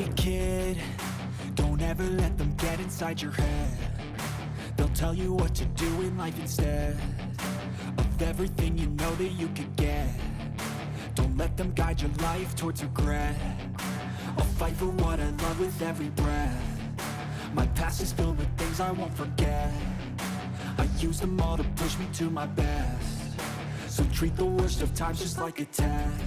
Hey kid, don't ever let them get inside your head. They'll tell you what to do in life instead of everything you know that you could get. Don't let them guide your life towards regret. I'll fight for what I love with every breath. My past is filled with things I won't forget. I use them all to push me to my best. So treat the worst of times just like a test.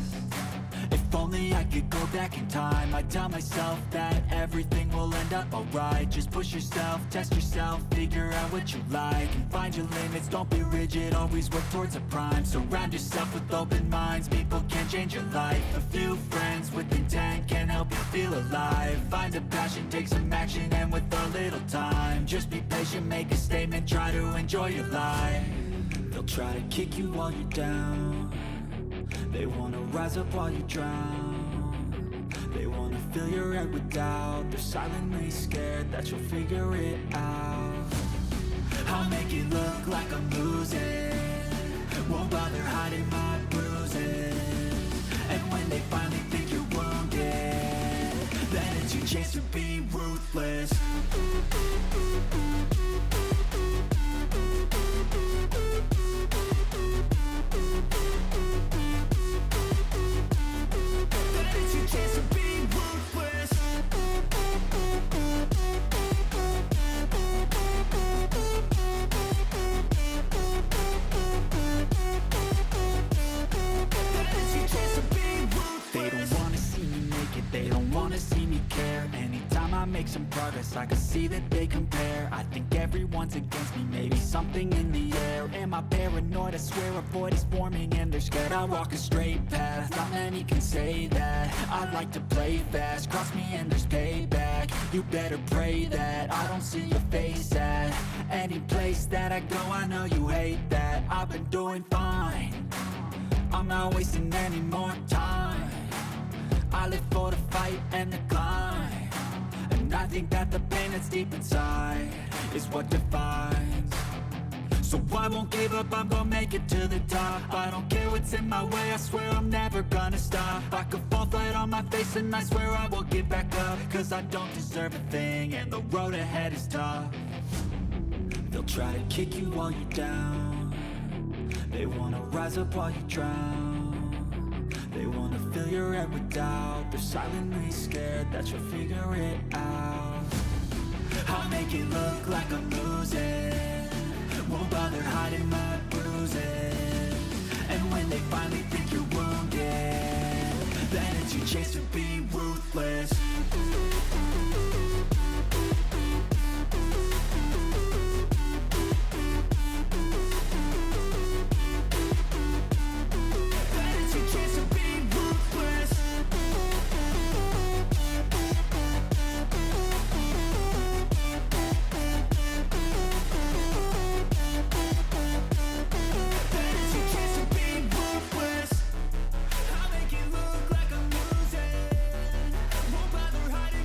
If only I could go back in time, I'd tell myself that everything will end up alright. Just push yourself, test yourself, figure out what you like, and find your limits, don't be rigid, always work towards a prime. Surround yourself with open minds, people can change your life. A few friends with intent can help you feel alive. Find a passion, take some action, and with a little time, just be patient, make a statement, try to enjoy your life. They'll try to kick you while you're down. They wanna rise up while you drown. They wanna fill your head with doubt. They're silently scared that you'll figure it out. I'll make it look like I'm losing, won't bother hiding my bruises. And when they finally think you're wounded, then it's your chance to be ruthless. They don't wanna see me care. Anytime I make some progress, I can see that they compare. I think everyone's against me, maybe something in the air. Am I paranoid? I swear a void is forming and they're scared. I walk a straight path, not many can say that. I like to play fast, cross me and there's payback. You better pray that I don't see your face at any place that I go. I know you hate that. I've been doing fine, I'm not wasting any more time. I live for the fight and the climb, and I think that the pain that's deep inside is what defines. So I won't give up, I'm gonna make it to the top. I don't care what's in my way, I swear I'm never gonna stop. I could fall flat on my face and I swear I won't give back up, cause I don't deserve a thing and the road ahead is tough. They'll try to kick you while you're down. They wanna rise up while you drown. They wanna fill your head with doubt. They're silently scared that you'll figure it out. I'll make it look like I'm losing, won't bother hiding my bruises. And when they finally think you're wounded, then it's your chance to be ruthless. I'll make it look like I'm losing, won't bother hiding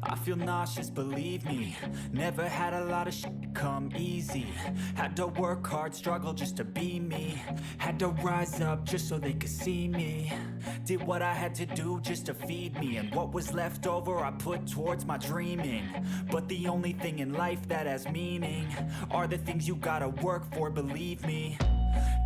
I feel nauseous, believe me. Never had a lot of shit come easy. Had to work hard, struggle just to be me. Had to rise up just so they could see me. Did what I had to do just to feed me. And what was left over I put towards my dreaming. But the only thing in life that has meaning are the things you gotta work for, believe me.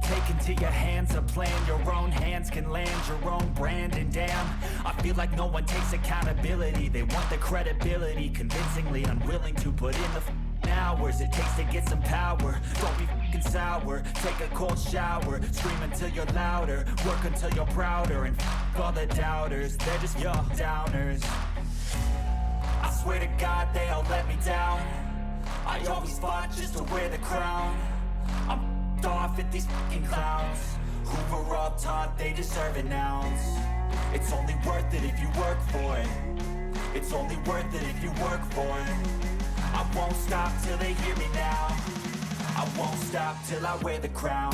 Take into your hands a plan, your own hands can land your own brand. And damn, I feel like no one takes accountability. They want the credibility, convincingly unwilling to put in the hours it takes to get some power. Don't be fucking sour, take a cold shower. Scream until you're louder, work until you're prouder. And all the doubters, they're just your downers. I swear to God they all let me down. I always fought just to wear the crown. I'm off at these fucking clowns who were all taught they deserve an ounce. It's only worth it if you work for it. It's only worth it if you work for it. I won't stop till they hear me now. I won't stop till I wear the crown.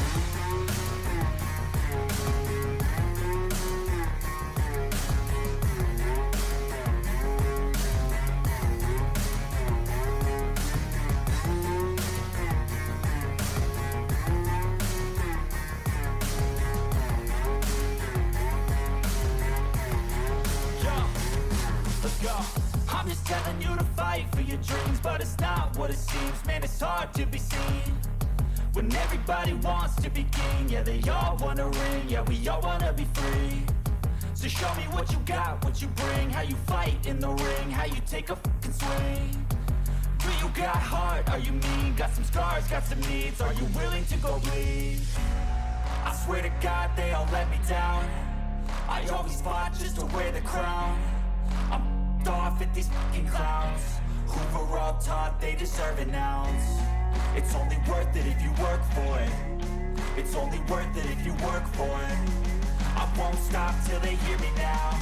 I'm just telling you to fight for your dreams, but it's not what it seems. Man, it's hard to be seen when everybody wants to be king. Yeah, they all wanna ring, yeah, we all wanna be free. So show me what you got, what you bring, how you fight in the ring, how you take a fucking swing. Do you got heart, are you mean? Got some scars, got some needs, are you willing to go bleed? I swear to God they all let me down. I always fought just to wear the crown. I'm off at these fucking clowns who were all taught they deserve an ounce. It's only worth it if you work for it. It's only worth it if you work for it. I won't stop till they hear me now.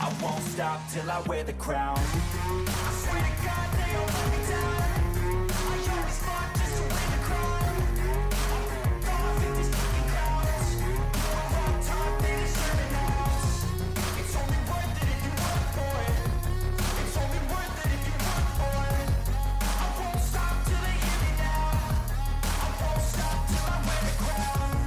I won't stop till I wear the crown. I swear to God they all let me down. I always fought just to wear the crown. I'm off at these fucking clowns who were all taught they deserve an ounce. It's only worth it if you work for it. It's only worth it if you work for it. I won't stop till they hear me now. I won't stop till I wear the crown.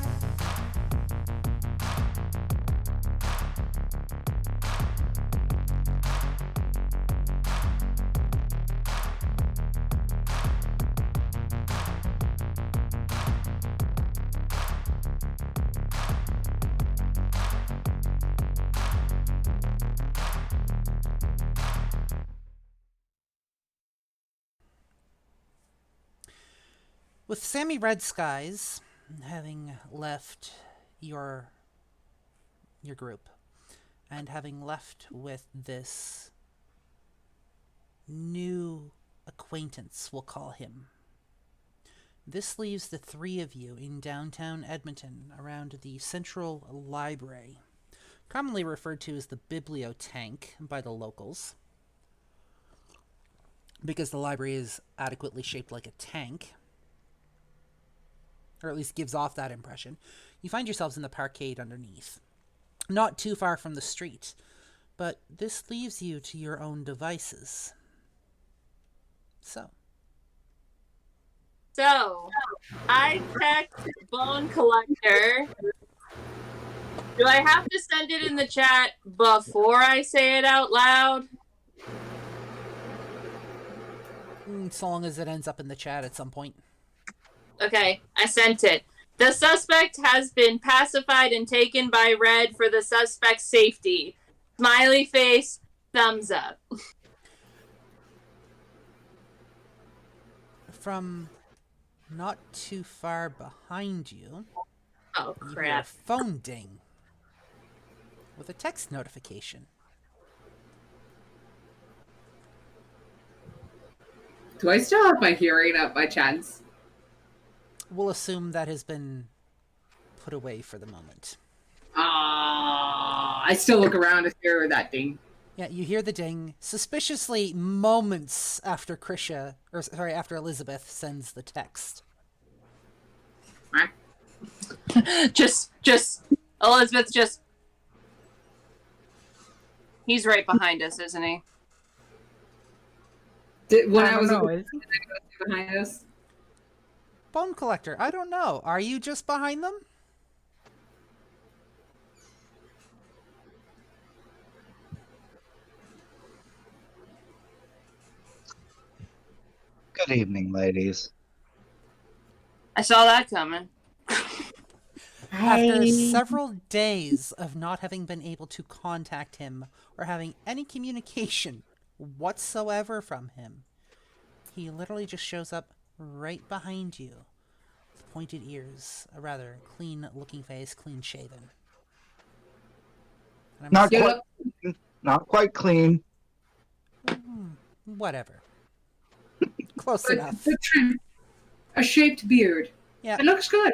With Sammy Red Skies having left your group and having left with this new acquaintance, we'll call him, this leaves the three of you in downtown Edmonton around the Central Library, commonly referred to as the Bibliotank by the locals, because the library is adequately shaped like a tank, or at least gives off that impression. You find yourselves in the parkade underneath, not too far from the street, but this leaves you to your own devices. So, I text Bone Collector. Do I have to send it in the chat before I say it out loud? so long as it ends up in the chat at some point. Okay, I sent it. The suspect has been pacified and taken by Red for the suspect's safety. Smiley face, thumbs up. From not too far behind you, Oh, you hear a crap. phone ding with a text notification. Do I still have my hearing up by chance? We'll assume that has been put away for the moment. I still look around to hear that ding. Yeah, you hear the ding suspiciously moments after after Elizabeth sends the text. Just, Elizabeth, he's right behind us, isn't he? When I I don't was know. Is he? behind us. Bone Collector, I don't know. Are you just behind them? Good evening, ladies. I saw that coming. After several days of not having been able to contact him or having any communication whatsoever from him, he literally just shows up right behind you with pointed ears, a rather clean-looking face, clean-shaven. And I'm Not just- quite, not quite clean. Whatever. Close But enough. the trim, a shaped beard. Yeah, It looks good.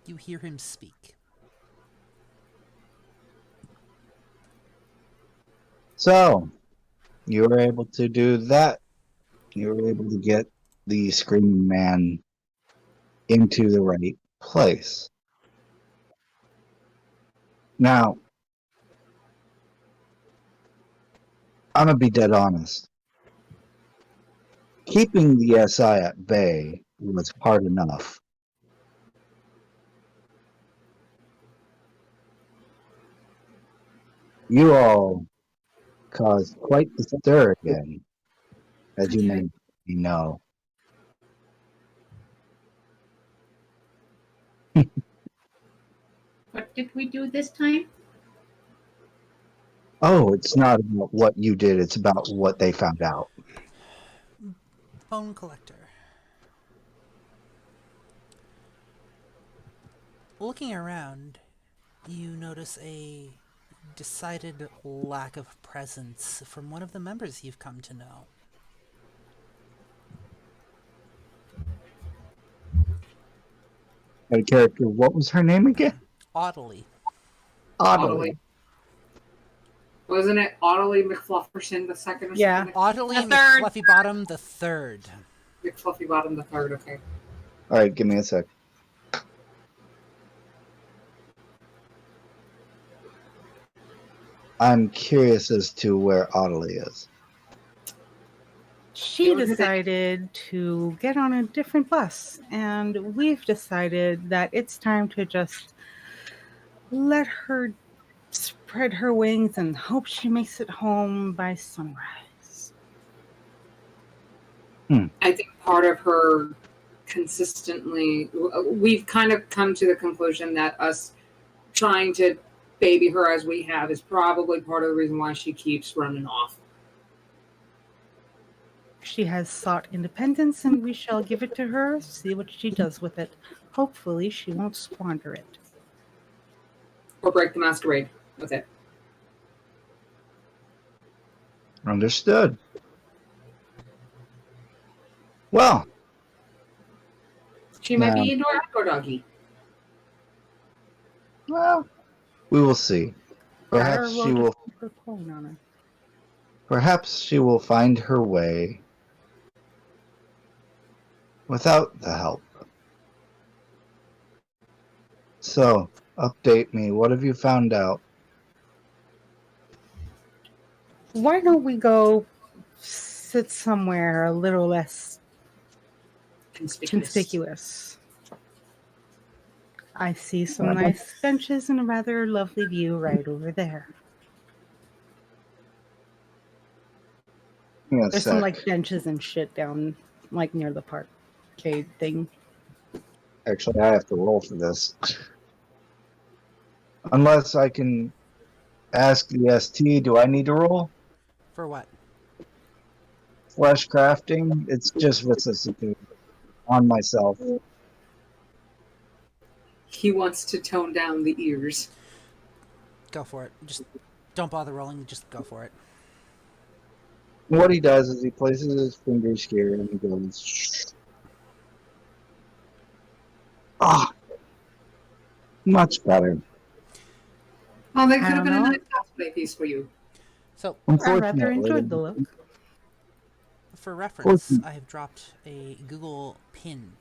you hear him speak. So, you were able to do that. You were able to get the Screaming Man into the right place. Now, I'm going to be dead honest. Keeping the SI at bay was hard enough. You all caused quite the stir again, as you may know. What did we do this time? Oh, it's not about what you did, it's about what they found out. Bone Collector. Looking around, you notice a decided lack of presence from one of the members you've come to know. A character, what was her name again? Oddly. Oddly. Wasn't it Ottilie McFlufferson the second or Yeah. something? Oddly The third. McFluffy Bottom the third. McFluffy Bottom the third, okay. Alright, give me a sec. I'm curious as to where Oddly is. She decided to get on a different bus, and we've decided that it's time to just let her spread her wings and hope she makes it home by sunrise. I think part of her consistently, we've kind of come to the conclusion that us trying to baby her as we have is probably part of the reason why she keeps running off. She has sought independence, and we shall give it to her, see what she does with it. Hopefully, she won't squander it. Or break the masquerade with it. Understood. Well, She might Yeah. be indoor outdoor doggy. well, we will see. Perhaps Or she we'll will. just put her coin on her. Perhaps she will find her way without the help. So, update me. What have you found out? Why don't we go sit somewhere a little less conspicuous? I see some nice benches and a rather lovely view right over there. Give me a There's sec. some like benches and shit down like near the parkade thing. Actually, I have to roll for this. Unless I can ask the ST, do I need to roll? For what? Flesh crafting? It's just vicissitude on myself. He wants to tone down the ears. Go for it. Just don't bother rolling, just go for it. What he does is he places his fingers here and he goes, ah, much better. Oh, that I could have don't been a know. nice cosplay piece for you. So, I rather Unfortunately, enjoyed the look. for reference, I have dropped a Google pin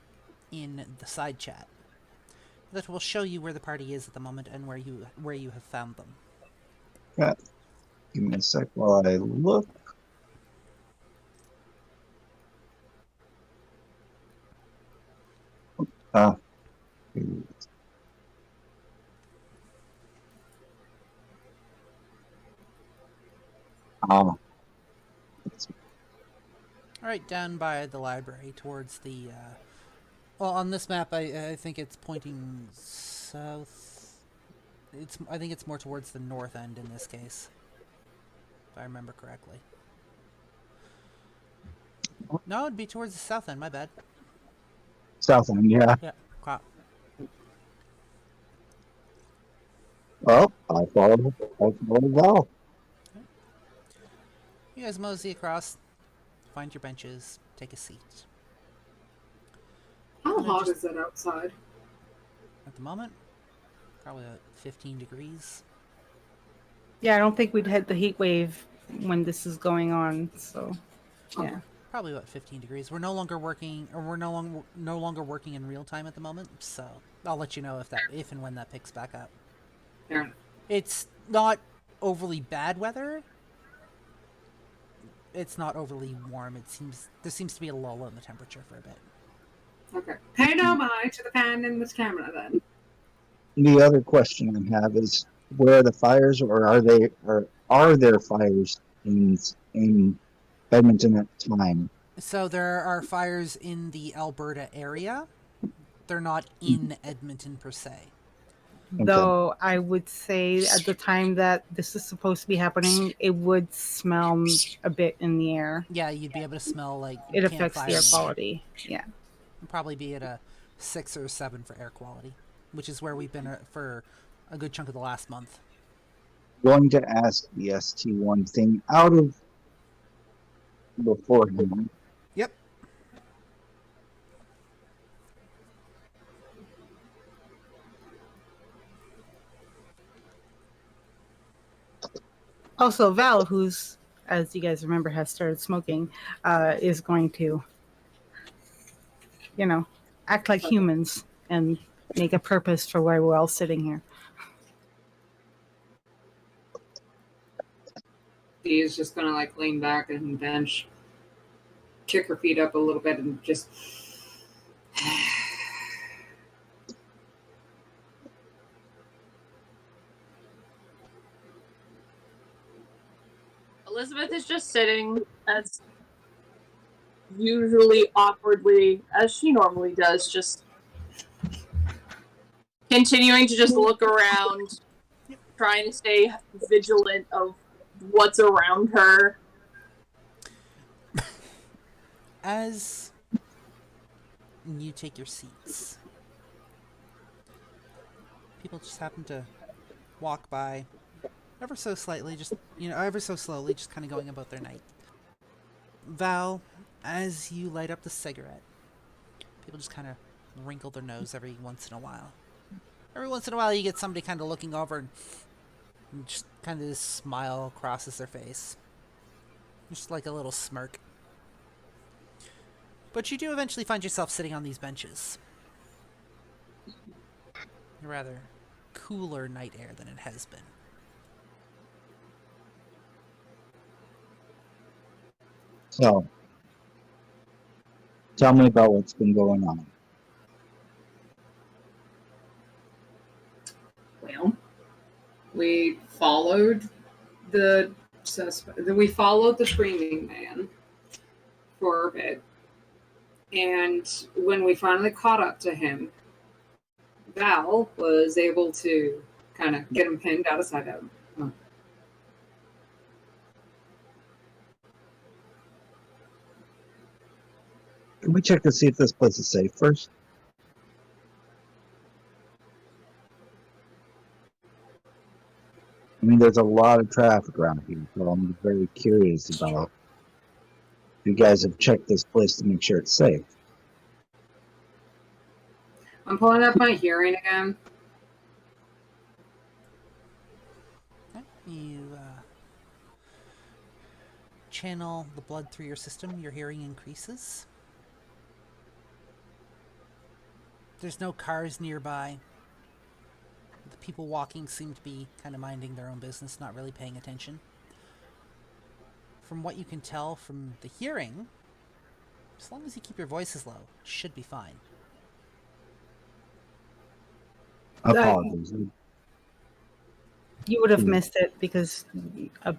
in the side chat that will show you where the party is at the moment and where you have found them. give me a sec while I look. Uh, um, All right, down by the library towards the. Well, on this map, I think it's pointing south. I think it's more towards the north end in this case, if I remember correctly. No, it'd be towards the south end. My bad. south end, yeah. Yeah, crap. Well, I followed Val. You guys mosey across, find your benches, take a seat. How hot is it outside? At the moment, probably about 15 degrees. Yeah, I don't think we'd hit the heat wave when this is going on. So, yeah. Probably about 15 degrees. We're no longer working, or we're no longer working in real time at the moment. So I'll let you know if and when that picks back up. Fair. It's not overly bad weather. It's not overly warm. There seems to be a lull in the temperature for a bit. Okay. Pay no mind to the fan in this camera then. The other question I have is, where are the fires, or are there fires in Edmonton at the time? So there are fires in the Alberta area. They're not in Edmonton per se. Though I would say at the time that this is supposed to be happening, it would smell a bit in the air. Yeah, you'd be able to smell like It affects the air campfire. quality. Yeah. It'd probably be at a 6 or 7 for air quality, which is where we've been for a good chunk of the last month. Going to ask the ST1 thing out of beforehand. Yep. Also, Val, who's, as you guys remember, has started smoking, is going to, act like humans and make a purpose for why we're all sitting here. She's just gonna lean back and bench, kick her feet up a little bit, and just. Elizabeth is just sitting as usually awkwardly as she normally does, just continuing to just look around, trying to stay vigilant of what's around her. As you take your seats, people just happen to walk by ever so slightly, ever so slowly, just kind of going about their night. Val, as you light up the cigarette, people just kind of wrinkle their nose every once in a while. Every once in a while you get somebody kind of looking over and just kind of this smile crosses their face. Just like a little smirk. But you do eventually find yourself sitting on these benches. A rather cooler night air than it has been. So, tell me about what's been going on. Well, we followed the suspect. We followed the screaming man for a bit, and when we finally caught up to him, Val was able to kind of get him pinned out of sight of him. Can we check to see if this place is safe first? I mean, there's a lot of traffic around here, so I'm very curious about if you guys have checked this place to make sure it's safe. I'm pulling up my hearing again. Okay. You channel the blood through your system, your hearing increases. There's no cars nearby. The people walking seem to be kind of minding their own business, not really paying attention. From what you can tell from the hearing, as long as you keep your voices low, it should be fine. Apologies. You would have missed it because,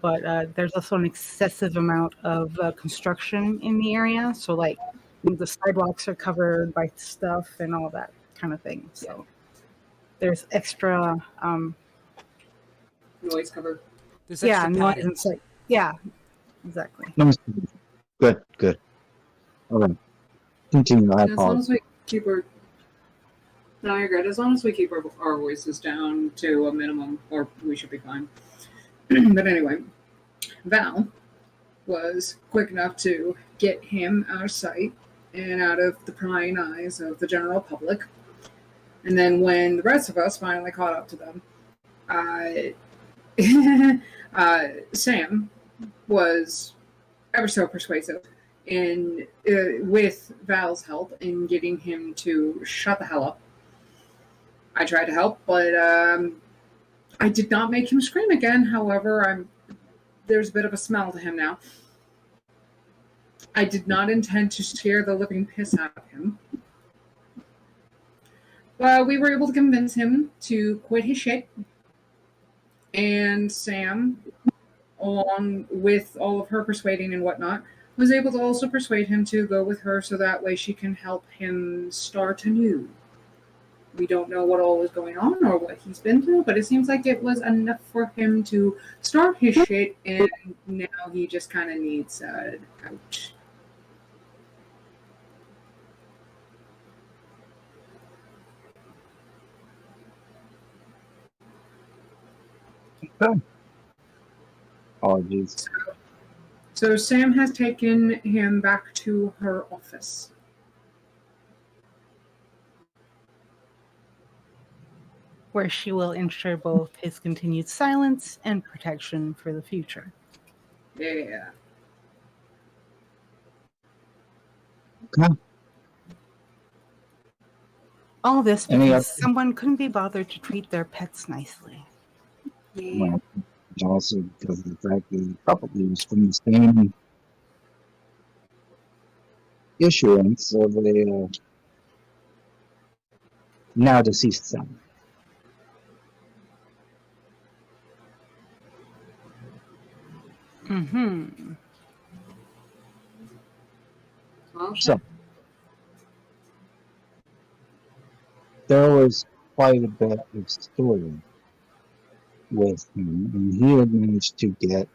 but there's also an excessive amount of construction in the area. So, like, the sidewalks are covered by stuff and all that kind of thing. So, there's extra, Noise cover. There's yeah, extra noise padding. and like, yeah, exactly. Good, good. All right. Continue. I As long apologize. as we keep our no, you're good. As long as we keep our voices down to a minimum, or we should be fine. But anyway, Val was quick enough to get him out of sight and out of the prying eyes of the general public. And then when the rest of us finally caught up to them, Sam was ever so persuasive in with Val's help in getting him to shut the hell up. I tried to help, but I did not make him scream again. However, there's a bit of a smell to him now. I did not intend to scare the living piss out of him. But we were able to convince him to quit his shit. And Sam, along with all of her persuading and whatnot, was able to also persuade him to go with her so that way she can help him start anew. We don't know what all is going on or what he's been through, but it seems like it was enough for him to start his shit, and now he just kind of needs an ouch. Okay. Apologies. So Sam has taken him back to her office. Where she will ensure both his continued silence and protection for the future. Yeah. Okay. All this Any because other- someone couldn't be bothered to treat their pets nicely. Yeah. Well, also because of the fact that he probably was from the same issuance of a now deceased son. Mm-hmm. Well, So there was quite a bit of story with him, and he had managed to get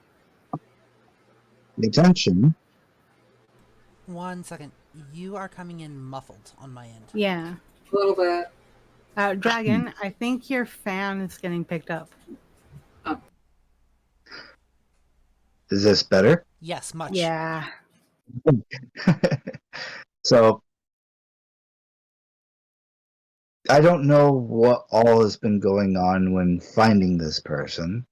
the attention. 1 second. You are coming in muffled on my end. Yeah. a little bit. Dragon, I think your fan is getting picked up. Is this better? Yes, much. Yeah. So I don't know what all has been going on when finding this person,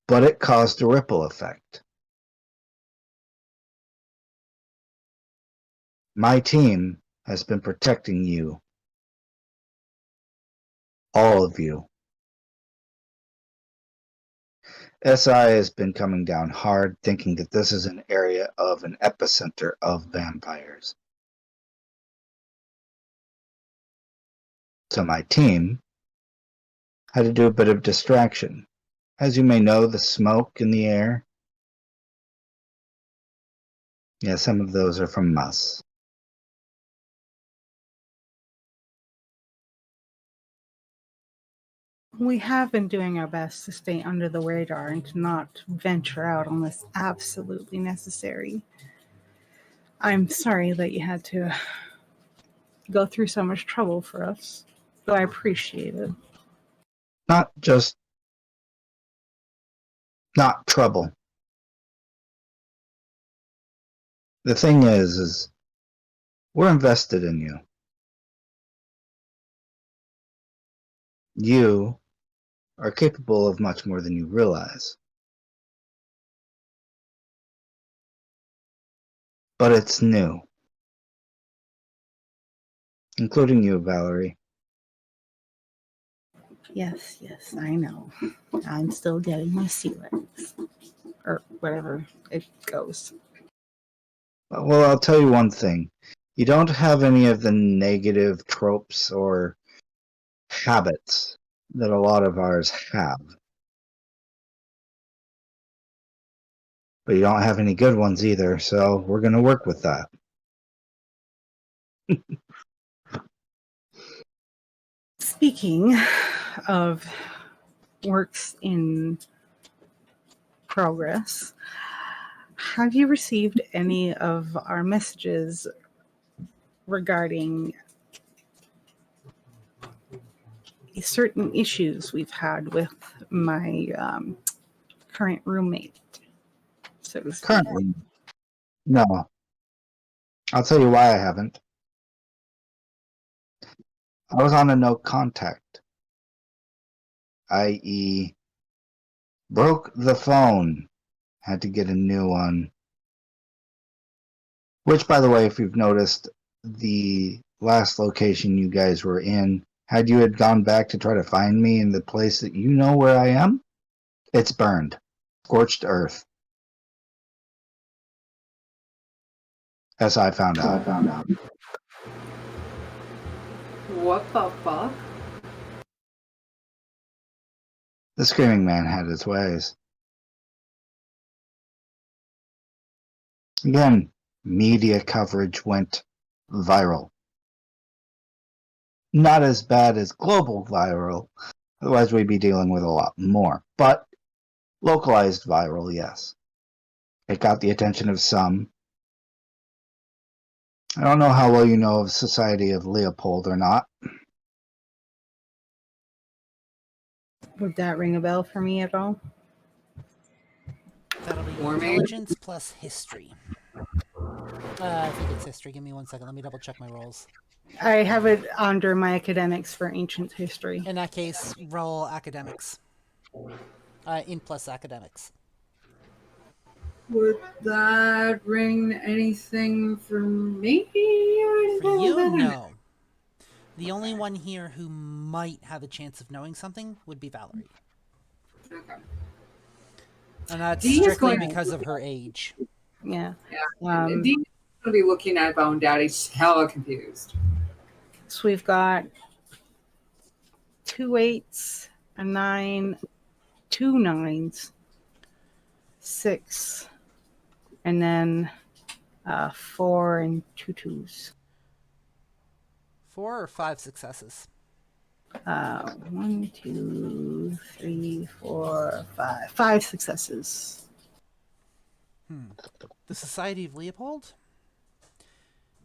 but it caused a ripple effect. My team has been protecting you, all of you. SI has been coming down hard, thinking that this is an area of an epicenter of vampires. So my team had to do a bit of distraction. As you may know, the smoke in the air, yeah, some of those are from us. We have been doing our best to stay under the radar and to not venture out unless absolutely necessary. I'm sorry that you had to go through so much trouble for us, though I appreciate it. Not trouble. The thing is we're invested in you. You are capable of much more than you realize. But it's new. Including you, Valerie. Yes, I know. I'm still getting my sea legs. Or whatever it goes. Well, I'll tell you one thing. You don't have any of the negative tropes or habits that a lot of ours have. But you don't have any good ones either, so we're going to work with that. Speaking of works in progress, have you received any of our messages regarding certain issues we've had with my current roommate? So to speak? Currently, no. I'll tell you why I haven't. I was on a no contact, i.e., broke the phone, had to get a new one. Which, by the way, if you've noticed, the last location you guys were in, had you had gone back to try to find me in the place that you know where I am, it's burned. Scorched earth. As I found out. What the fuck? The Screaming Man had his ways. Again, media coverage went viral. Not as bad as global viral, otherwise we'd be dealing with a lot more. But localized viral, yes. It got the attention of some. I don't know how well you know of Society of Leopold or not. Would that ring a bell for me at all? That'll be Or maybe- intelligence plus history. I think it's history. Give me 1 second. Let me double check my rolls. I have it under my academics for ancient history. In that case, roll academics. In plus academics. Would that ring anything for me? For you, no. The only one here who might have a chance of knowing something would be Valerie. Okay. And that's Dee is strictly going- because of her age. Yeah. And Dean's going to be looking at Bone Daddy hella confused. So we've got 2 8s, a 9, 2 9s, 6, and then 4 and 2 2s. 4 or 5 successes. 1, 2, 3, 4, 5. 5 successes. The Society of Leopold?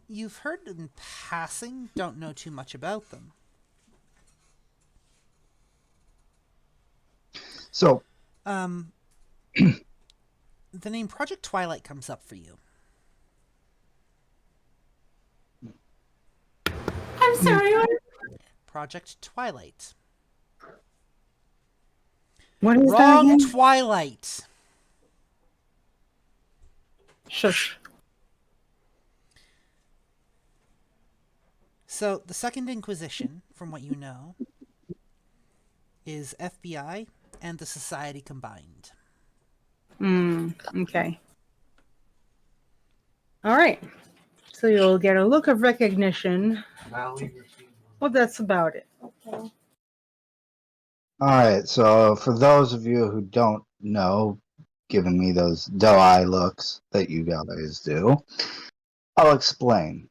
You've heard in passing, don't know too much about them. So, The name Project Twilight comes up for you. I'm sorry. Project Twilight. What is that Wrong again? Twilight! Shush. So, the Second Inquisition, from what you know, is FBI and the Society combined. Okay. All right. So you'll get a look of recognition. Well, that's about it. alright, so for those of you who don't know, giving me those doe-eye looks that you guys do, I'll explain.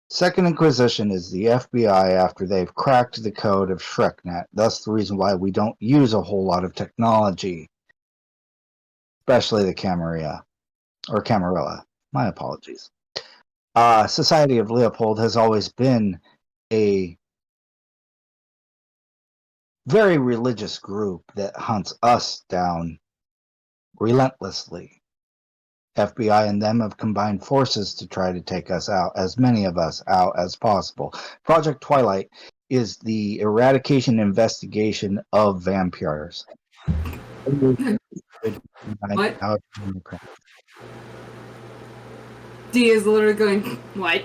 Second Inquisition is the FBI after they've cracked the code of ShrekNet. That's the reason why we don't use a whole lot of technology, especially the Camarilla, or Camarilla. My apologies. Society of Leopold has always been a very religious group that hunts us down relentlessly. FBI and them have combined forces to try to take us out, as many of us out as possible. Project Twilight is the eradication investigation of vampires. What? D is literally going, what?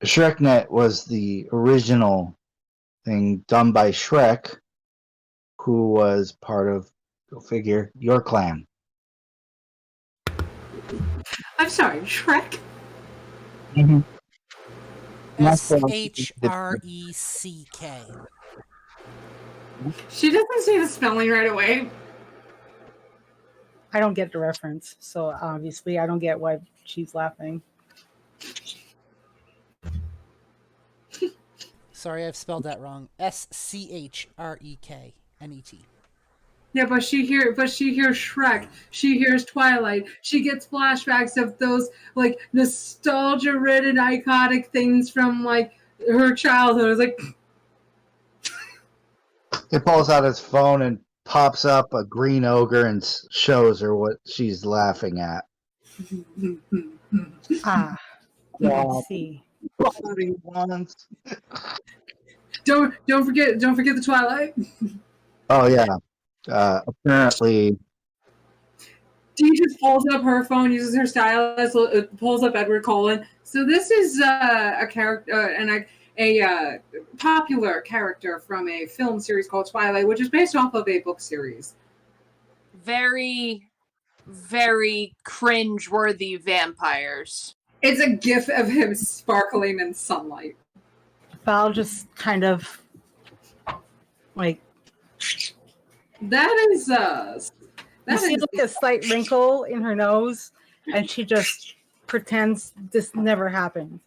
ShrekNet was the original thing done by Shrek, who was part of, go figure, your clan. I'm sorry, Shrek. Mm-hmm. SHRECK. She doesn't say the spelling right away. I don't get the reference, so obviously I don't get why she's laughing. Sorry, I've spelled that wrong. SCHREKNET. Yeah, but she hears Shrek. She hears Twilight. She gets flashbacks of those like nostalgia-ridden, iconic things from like her childhood. It's like He pulls out his phone and pops up a green ogre and shows her what she's laughing at. I see. don't forget the Twilight. Oh yeah. Apparently, Dee just pulls up her phone, uses her stylus, pulls up Edward Cullen. So this is a character and a popular character from a film series called Twilight, which is based off of a book series. Very, very cringe-worthy vampires. It's a gif of him sparkling in sunlight. Val just kind of like That is you see like a slight wrinkle in her nose, and she just pretends this never happened.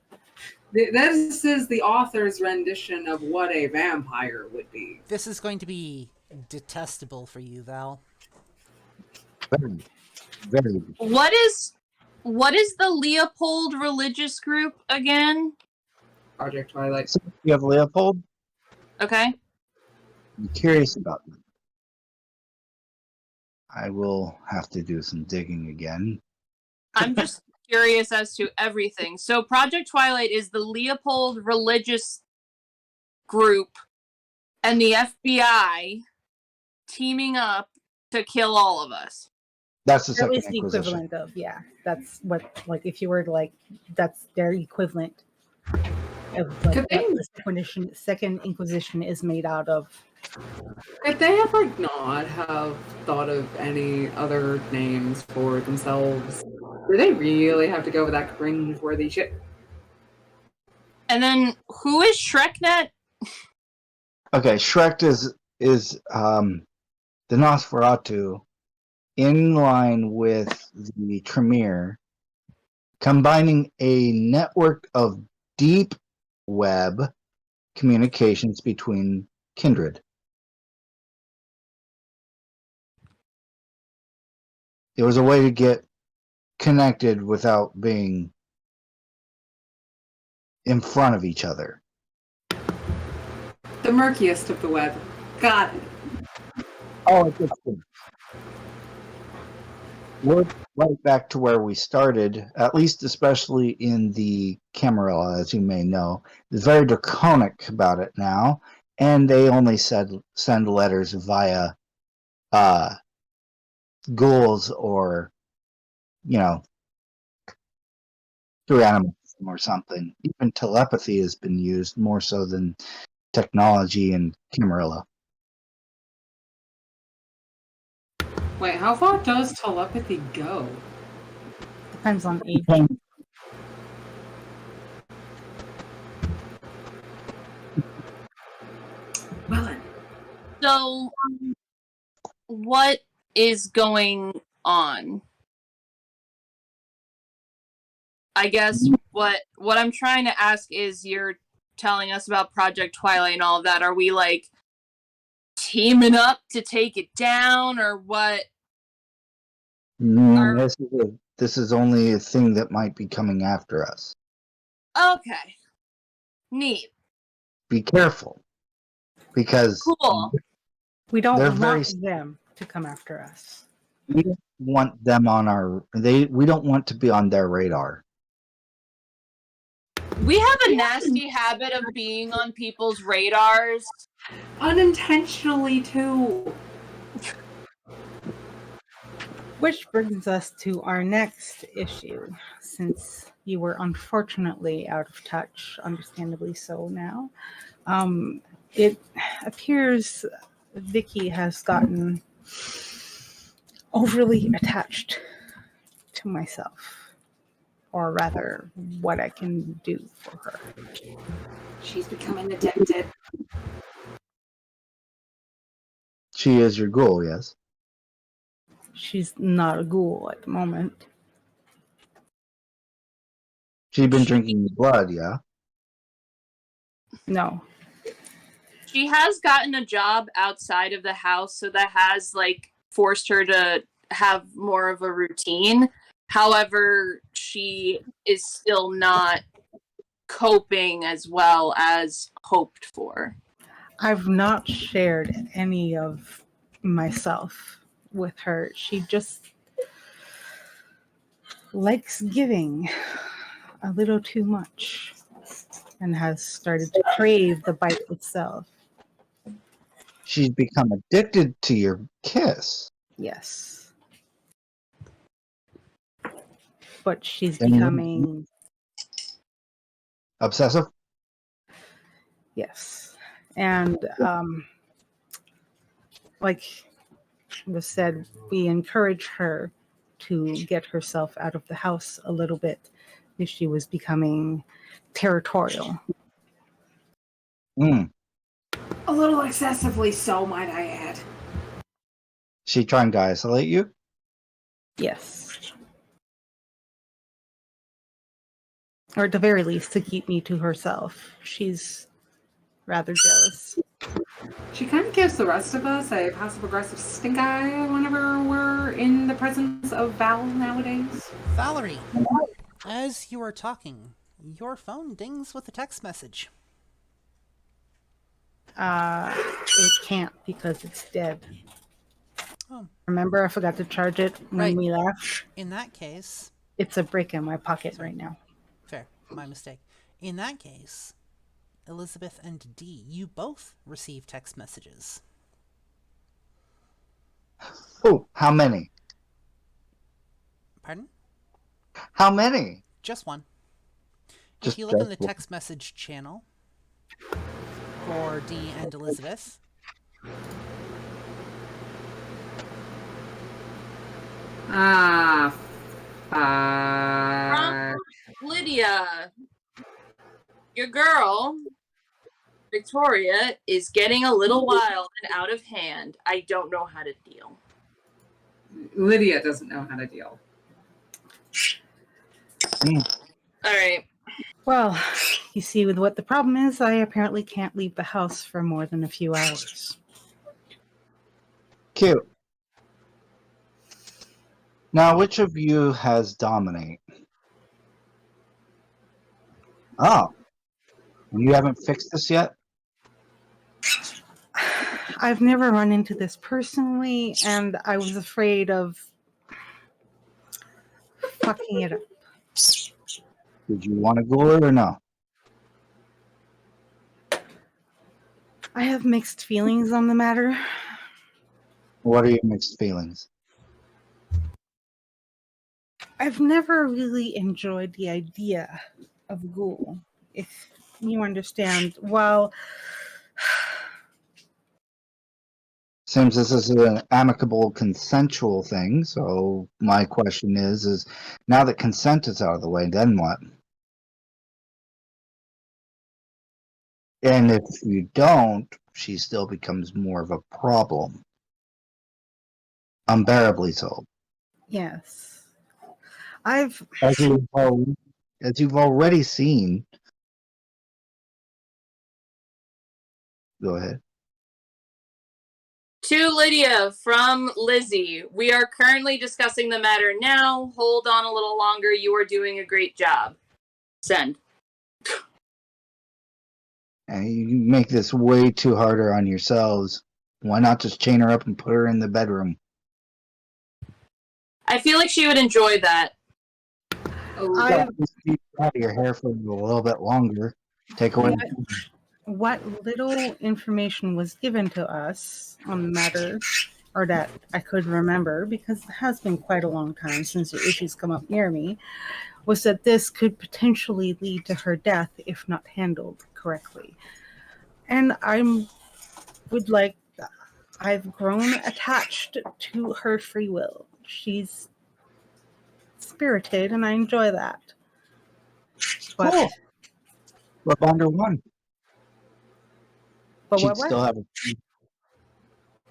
This is the author's rendition of what a vampire would be. This is going to be detestable for you, Val. very, very. What is the Leopold religious group again? Project Twilight. So you have Leopold? Okay. I'm curious about them. I will have to do some digging again. I'm just curious as to everything. So Project Twilight is the Leopold religious group and the FBI teaming up to kill all of us. That's the At second least the Inquisition. equivalent of, yeah. That's what, like, if you were to, like, that's their equivalent of, like, what the second Inquisition is made out of. If they have not have thought of any other names for themselves, do they really have to go with that cringe-worthy shit? And then who is Shreknet? Okay, Shrek is the Nosferatu in line with the Tremere, combining a network of deep web communications between kindred. It was a way to get connected without being in front of each other. The murkiest of the web. Got it. Oh, it's good. We're right back to where we started, at least especially in the Camarilla, as you may know. It's very draconic about it now, and they only send letters via ghouls or, through animals or something. Even telepathy has been used more so than technology and Camarilla. Wait, how far does telepathy go? Depends on age. Well then. So what is going on? I guess what I'm trying to ask is, you're telling us about Project Twilight and all of that. Are we like teaming up to take it down, or what? This is only a thing that might be coming after us. Okay. Neat. Be careful, because Cool. We don't They're want very- them to come after us. we don't want them on our. We don't want to be on their radar. We have a nasty habit of being on people's radars. Unintentionally, too. Which brings us to our next issue, since you were unfortunately out of touch, understandably so now. It appears Vicky has gotten overly attached to myself. or rather, what I can do for her. She's becoming addicted. She is your ghoul, yes? She's not a ghoul at the moment. She's been drinking your blood, yeah? No. She has gotten a job outside of the house, so that has like forced her to have more of a routine. However, she is still not coping as well as hoped for. I've not shared any of myself with her. She just likes giving a little too much and has started to crave the bite itself. She's become addicted to your kiss. Yes. But she's And- becoming, Obsessive? yes. And like was said, we encourage her to get herself out of the house a little bit if she was becoming territorial. Mm. A little excessively so, might I add. She trying to isolate you? Yes. Or at the very least, to keep me to herself. She's rather jealous. She kind of gives the rest of us a passive-aggressive stink eye whenever we're in the presence of Val nowadays. Valerie, as you are talking, your phone dings with a text message. It can't because it's dead. Oh. Remember, I forgot to charge it when Right. we left? In that case, It's a brick in my pocket right now. fair, my mistake. In that case, Elizabeth and Dee, you both receive text messages. Oh, how many? Pardon? How many? Just one. Just If you look in the just one. text message channel for Dee and Elizabeth, Ah, From Lydia, your girl, Victoria, is getting a little wild and out of hand. I don't know how to deal. Lydia doesn't know how to deal. All right. Well, you see, with what the problem is, I apparently can't leave the house for more than a few hours. Cute. Now, which of you has dominate? Oh. And you haven't fixed this yet? I've never run into this personally, and I was afraid of fucking it up. Did you want to go or no? I have mixed feelings on the matter. What are your mixed feelings? I've never really enjoyed the idea of ghoul, if you understand. While Seems this is an amicable, consensual thing, so my question is now that consent is out of the way, then what? And if you don't, she still becomes more of a problem. Unbearably so. yes, As you've already seen. Go ahead. To Lydia from Lizzie, we are currently discussing the matter now. Hold on a little longer. You are doing a great job. Send. And you make this way too harder on yourselves. Why not just chain her up and put her in the bedroom? I feel like she would enjoy that. I Just keep out of your hair for a little bit longer. Take away. what little information was given to us on the matter, or that I could remember, because it has been quite a long time since the issues come up near me, was that this could potentially lead to her death if not handled correctly. And I've grown attached to her free will. She's spirited, and I enjoy that. But Cool. But under one. but She'd still have a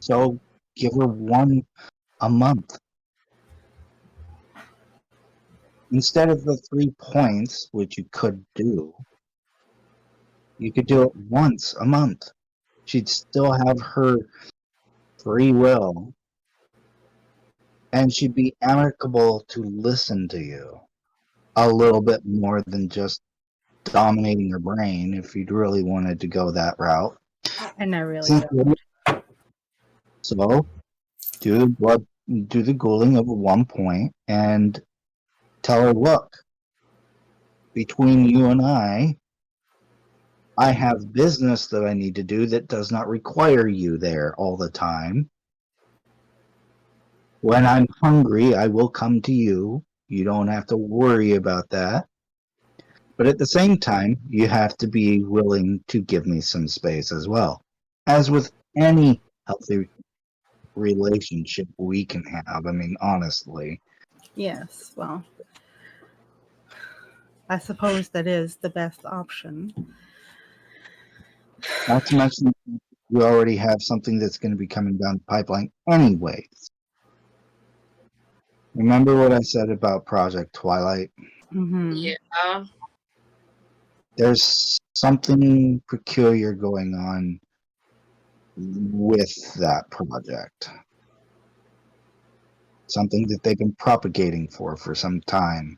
so give her one a month. Instead of the 3 points, which you could do, you could do it once a month. She'd still have her free will, and she'd be amicable to listen to you a little bit more than just dominating her brain if you'd really wanted to go that route. and I really Since don't. So do the ghouling of 1 point and tell her, look, between you and I have business that I need to do that does not require you there all the time. When I'm hungry, I will come to you. You don't have to worry about that. But at the same time, you have to be willing to give me some space as well. As with any healthy relationship we can have, I mean, honestly. Yes, well, I suppose that is the best option. Not to mention, you already have something that's going to be coming down the pipeline anyways. Remember what I said about Project Twilight? Mm-hmm. Yeah. There's something peculiar going on with that project. Something that they've been propagating for some time.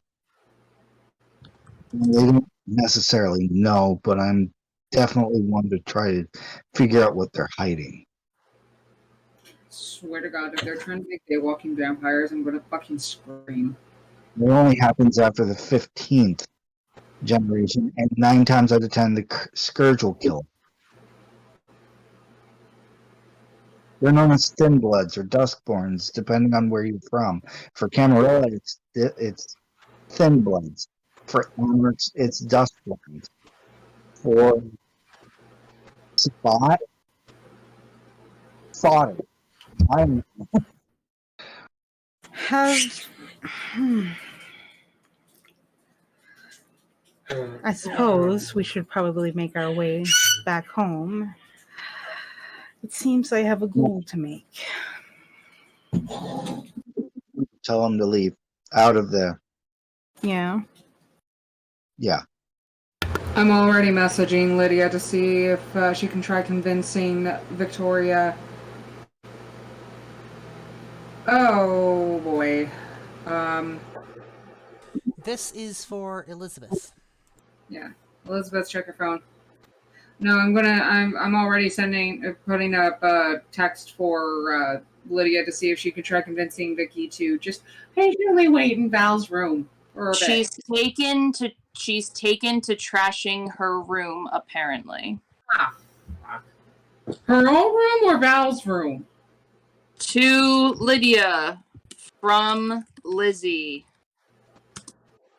They don't necessarily know, but I'm definitely one to try to figure out what they're hiding. Swear to God, if they're trying to make daywalking vampires, I'm gonna fucking scream. It only happens after the 15th generation, and 9 times out of 10, the Scourge will kill them. They're known as Thin Bloods or Duskborns, depending on where you're from. For Camarilla, it's Thin Bloods. For Amherst, it's Duskborns. For Spot, Fodder. Have I suppose we should probably make our way back home. It seems I have a ghoul to make. Tell them to leave. Out of there. Yeah. Yeah. I'm already messaging Lydia to see if she can try convincing Victoria. Oh boy. This is for Elizabeth. Yeah. Elizabeth, check your phone. No, I'm already putting up a text for Lydia to see if she could try convincing Vicky to just patiently wait in Val's room for a bit. She's taken to trashing her room, apparently. Ah, fuck. Her own room or Val's room? To Lydia from Lizzie.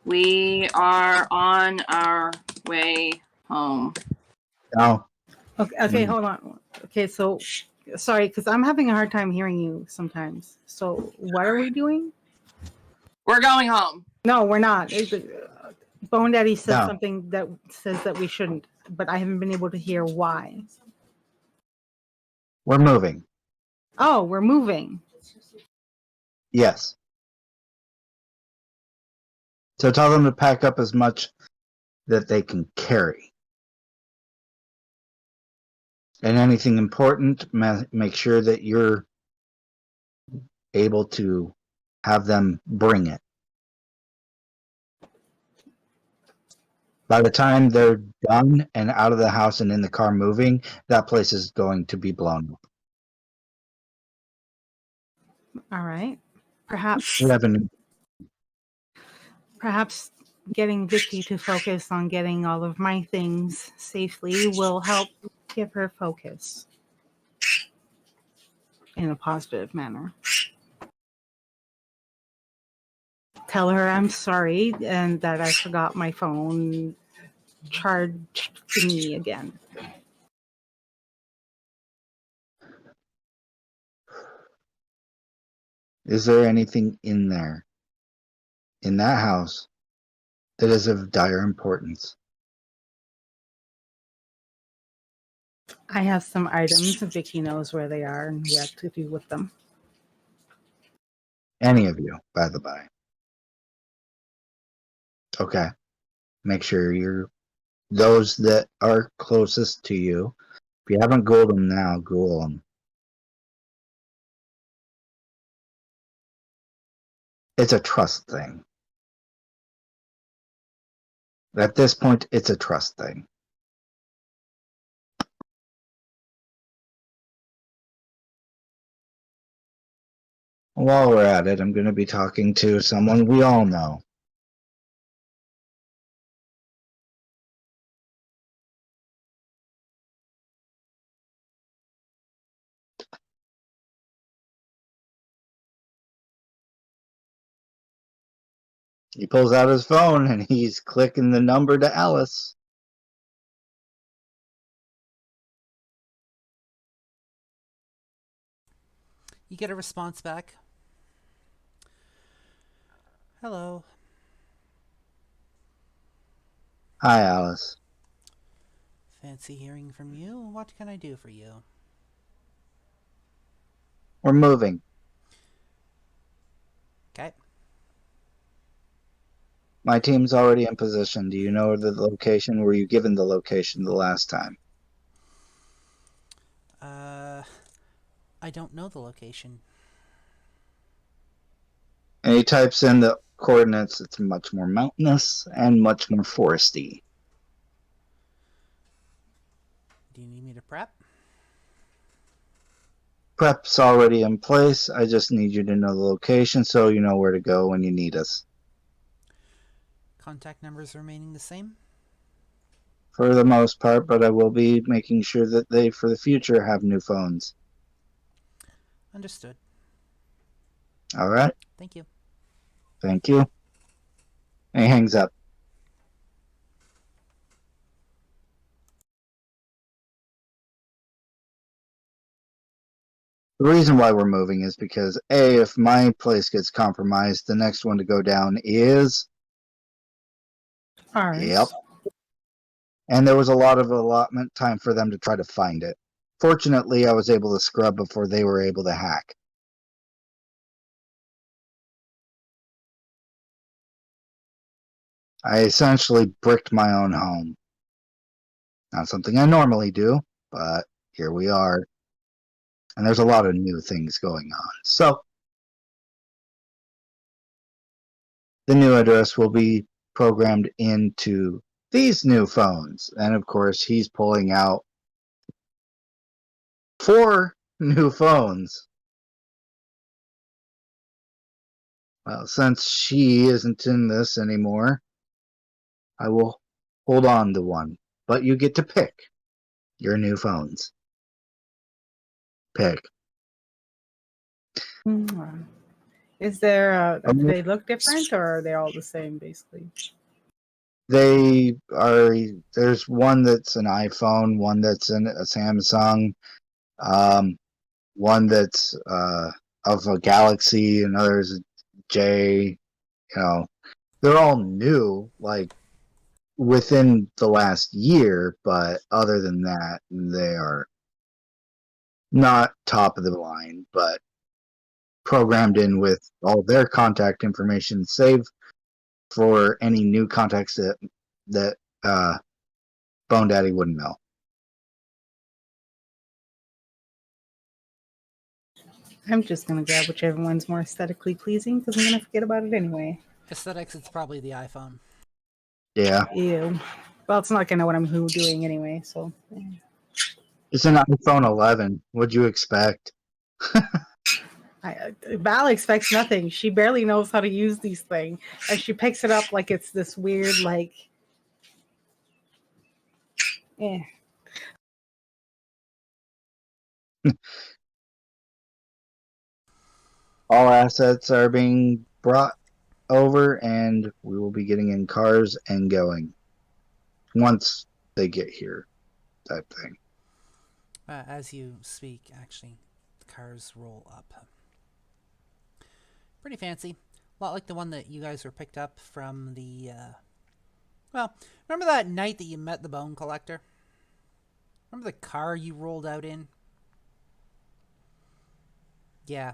We are on our way home. No. Okay, hold on. Okay, so sorry, because I'm having a hard time hearing you sometimes. So what are we doing? We're going home. No, we're not. Bone Daddy said No. something that says that we shouldn't, but I haven't been able to hear why. We're moving. Oh, we're moving. Yes. So tell them to pack up as much that they can carry. And anything important, make sure that you're able to have them bring it. By the time they're done and out of the house and in the car moving, that place is going to be blown up. All right. Perhaps getting Vicky to focus on getting all of my things safely will help give her focus in a positive manner. Tell her I'm sorry and that I forgot my phone charged to me again. – – – – – – – – – – – – – – – – – – – – – – – – – – – – – – – – – – – – – – – – – – – – – – – – – – – – – – – – – – – – – – – – – – – – – – – – – – – – – – – – – – – – – – – – – – – – – – – – – – – – – – – – – – – – – – – – – – – – – – –– – – – – – – – – – – – – – – – – – – – – – – – – – – – – – – – – – – – – – – – – – – – – – – – – – – – – – – – – – – – – – – – – – – – – – – – – – – – – – – – – – – – – – – – – – – – – – – – – – – – – – – – – – – – – – – – – – – – – – – – – It is of dire importance. I have some items. Vicky knows where they are and what to do with them. Any of you, by the by. Okay. Make sure you're those that are closest to you. If you haven't Googled them now, Google them. It's a trust thing. At this point, it's a trust thing. While we're at it, I'm going to be talking to someone we all know. He pulls out his phone and he's clicking the number to Alice. You get a response back. Hello. Hi, Alice. Fancy hearing from you. What can I do for you? We're moving. Okay. My team's already in position. Do you know the location? Were you given the location the last time? I don't know the location. And he types in the coordinates. It's much more mountainous and much more foresty. Do you need me to prep? Prep's already in place. I just need you to know the location so you know where to go when you need us. Contact numbers remaining the same? For the most part, but I will be making sure that they, for the future, have new phones. Understood. All right. Thank you. Thank you. And he hangs up. The reason why we're moving is because, A, if my place gets compromised, the next one to go down is... Ours. Yep. And there was a lot of allotment time for them to try to find it. Fortunately, I was able to scrub before they were able to hack. I essentially bricked my own home. Not something I normally do, but here we are. And there's a lot of new things going on. So, the new address will be programmed into these new phones. And of course, he's pulling out 4 new phones. Well, since she isn't in this anymore, I will hold on to one. But you get to pick your new phones. Pick. Is there do they look different or are they all the same basically? They are. There's one that's an iPhone, one that's a Samsung, one that's of a Galaxy, another's a J. You know, they're all new, like within the last year, but other than that, they are not top of the line, but programmed in with all their contact information, save for any new contacts that Bone Daddy wouldn't know. I'm just gonna grab whichever one's more aesthetically pleasing because I'm gonna forget about it anyway. Aesthetics, it's probably the iPhone. Yeah. Ew. Well, it's not like I know what I'm doing anyway, so. It's an iPhone 11. What'd you expect? Val expects nothing. She barely knows how to use these things, and she picks it up like it's this weird, like, All assets are being brought over, and we will be getting in cars and going once they get here, type thing. As you speak, actually, the cars roll up. Pretty fancy. A lot like the one that you guys were picked up from the Well, remember that night that you met the bone collector? Remember the car you rolled out in? Yeah,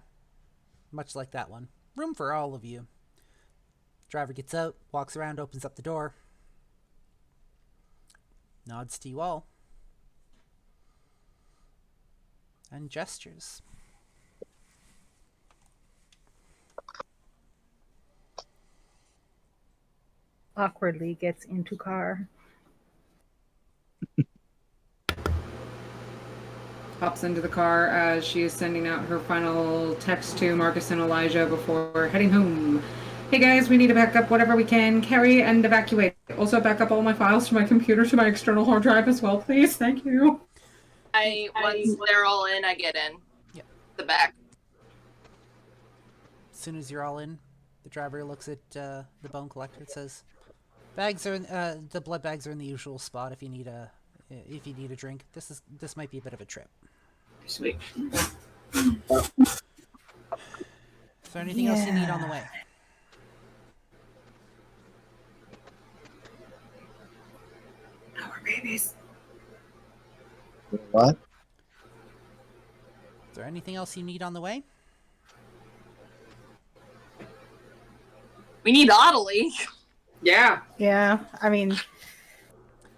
much like that one. Room for all of you. Driver gets out, walks around, opens up the door. Nods to you all. And gestures. Awkwardly gets into car. Hops into the car as she is sending out her final text to Marcus and Elijah before heading home. Hey guys, we need to back up whatever we can, carry and evacuate. Also back up all my files from my computer to my external hard drive as well, please. Thank you. Once they're all in, I get in. Yeah. The back. As soon as you're all in, the driver looks at the bone collector and says, "Bags are in, the blood bags are in the usual spot if you need a drink. This might be a bit of a trip." Sweet. Is there anything else you need on the way? Our babies. What? Is there anything else you need on the way? We need Adelie. Yeah. Yeah, I mean,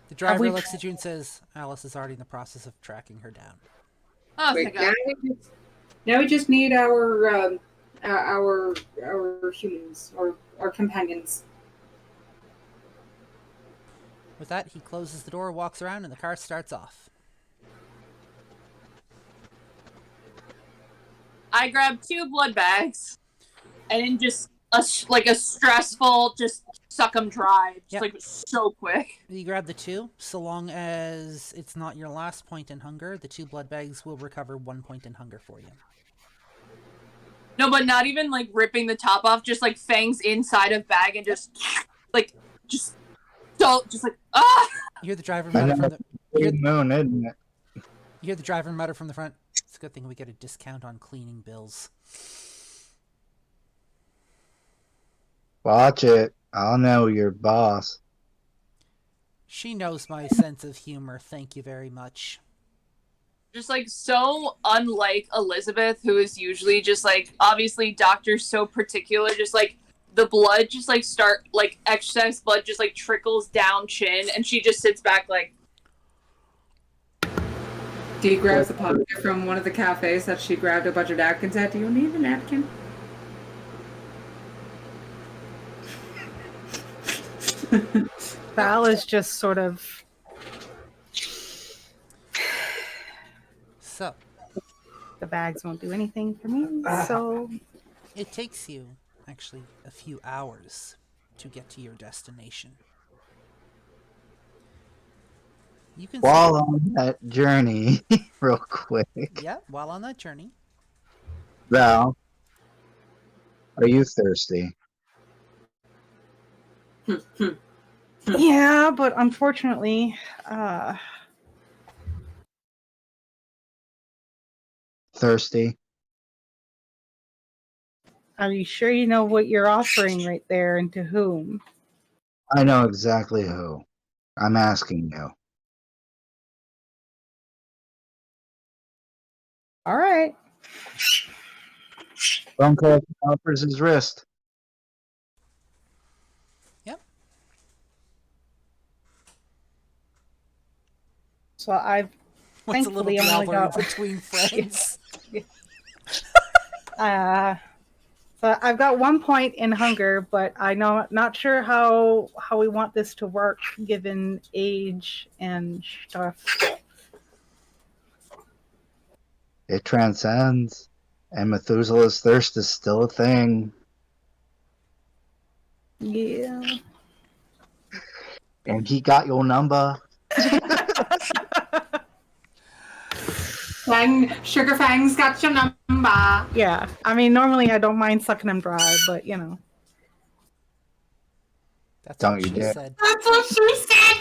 The driver we- looks at you and says, "Alice is already in the process of tracking her down." Oh, Wait, thank God. now we just need our humans or our companions. With that, he closes the door, walks around, and the car starts off. I grab 2 blood bags, and then just a stressful, just suck them dry, just Yep. like so quick. You grab the 2. So long as it's not your last point in hunger, the 2 blood bags will recover 1 point in hunger for you. No, but not even like ripping the top off, just like fangs inside of bag and just like ah. You hear the driver I mutter know. from the Big moon, isn't it? you hear the driver mutter from the front. It's a good thing we get a discount on cleaning bills. Watch it. I'll know your boss. She knows my sense of humor. Thank you very much. Just like so unlike Elizabeth, who is usually just like obviously doctor's so particular, just like the blood just like start like exercise blood just like trickles down chin and she just sits back like Dee grabs a pocket from one of the cafes that she grabbed a bunch of napkins at. Do you need a napkin? Val is just sort of So, the bags won't do anything for me. So it takes you, actually, a few hours to get to your destination. You can While on that journey, real quick, yeah, while on that journey. Val, are you thirsty? yeah, but unfortunately, Thirsty? are you sure you know what you're offering right there and to whom? I know exactly who. I'm asking you. All right. Bone collector offers his wrist. Yep. So I've What's a little Thankfully, I only rivalry got- between friends? so I've got 1 point in hunger, but I know not sure how we want this to work given age and stuff. It transcends, and Methuselah's thirst is still a thing. Yeah. And he got your number. Sugar Fangs got your number. Yeah. I mean, normally I don't mind sucking them dry, but you know. That's Don't what you she dare. said. That's what she said.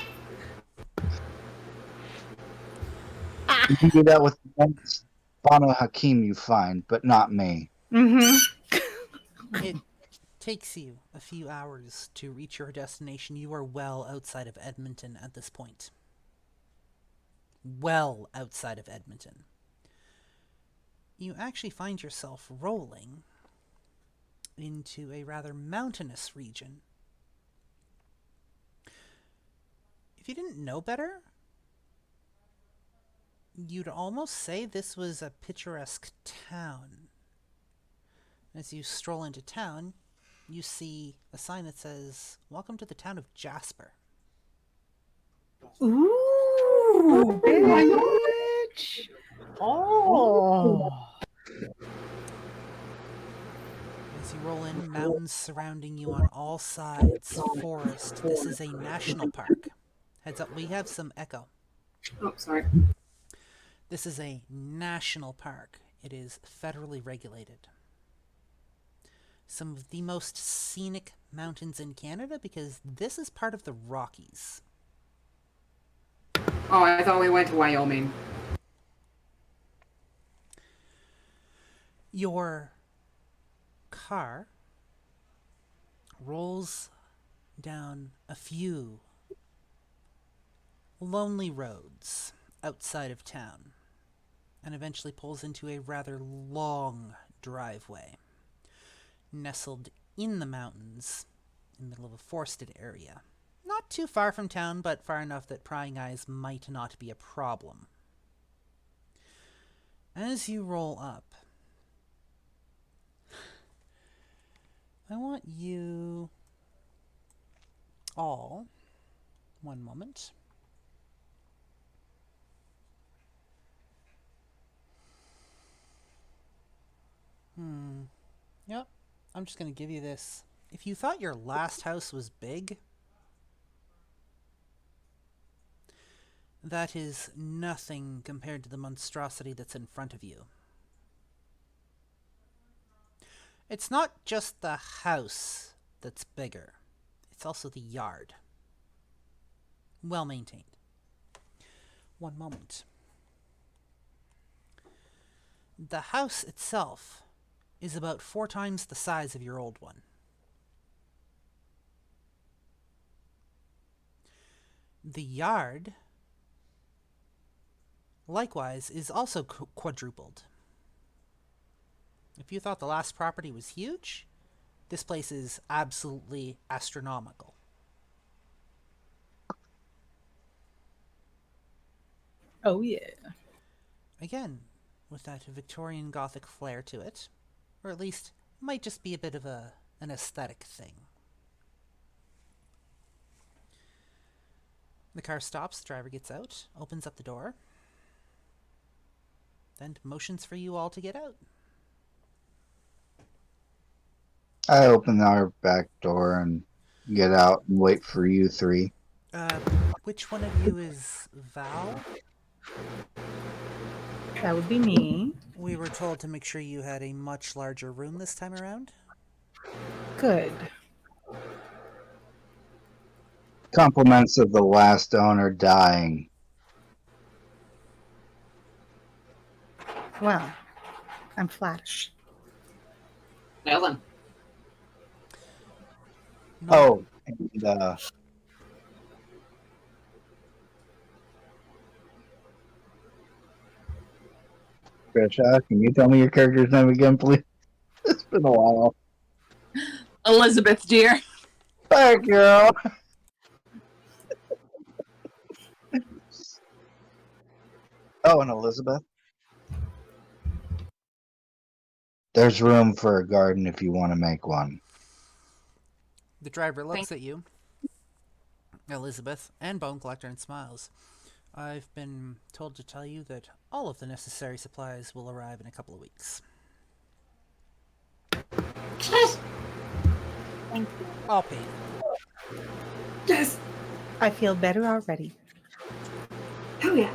You can do that with Banu Hakim you find, but not me. Mm-hmm. It takes you a few hours to reach your destination. You are well outside of Edmonton at this point. Well outside of Edmonton. You actually find yourself rolling into a rather mountainous region. If you didn't know better, you'd almost say this was a picturesque town. As you stroll into town, you see a sign that says, "Welcome to the town of Jasper." Ooh, bitch. Oh. As you roll in, mountains surrounding you on all sides, forest. This is a national park. Heads up, we have some echo. Oh, sorry. This is a national park. It is federally regulated. Some of the most scenic mountains in Canada because this is part of the Rockies. Oh, I thought we went to Wyoming. Your car rolls down a few lonely roads outside of town and eventually pulls into a rather long driveway nestled in the mountains in the middle of a forested area. Not too far from town, but far enough that prying eyes might not be a problem. As you roll up, I want you all, one moment. Yep, I'm just going to give you this. If you thought your last house was big, that is nothing compared to the monstrosity that's in front of you. It's not just the house that's bigger. It's also the yard. Well maintained. One moment. The house itself is about 4 times the size of your old one. The yard, likewise, is also quadrupled. If you thought the last property was huge, this place is absolutely astronomical. Oh, yeah. Again, with that Victorian Gothic flair to it, or at least it might just be a bit of an aesthetic thing. The car stops, the driver gets out, opens up the door, then motions for you all to get out. I open our back door and get out and wait for you three. Which one of you is Val? That would be me. We were told to make sure you had a much larger room this time around. Good. Compliments of the last owner dying. Well, I'm flattered. Ellen. No, Oh, and Trisha, can you tell me your character's name again, please? It's been a while. Elizabeth, dear. Hi, girl. Oh, and Elizabeth? There's room for a garden if you want to make one. the driver looks at you, Elizabeth, and Bone Collector, and smiles. I've been told to tell you that all of the necessary supplies will arrive in a couple of weeks. Yes. Thank you. All paid. Yes. I feel better already. Hell yeah.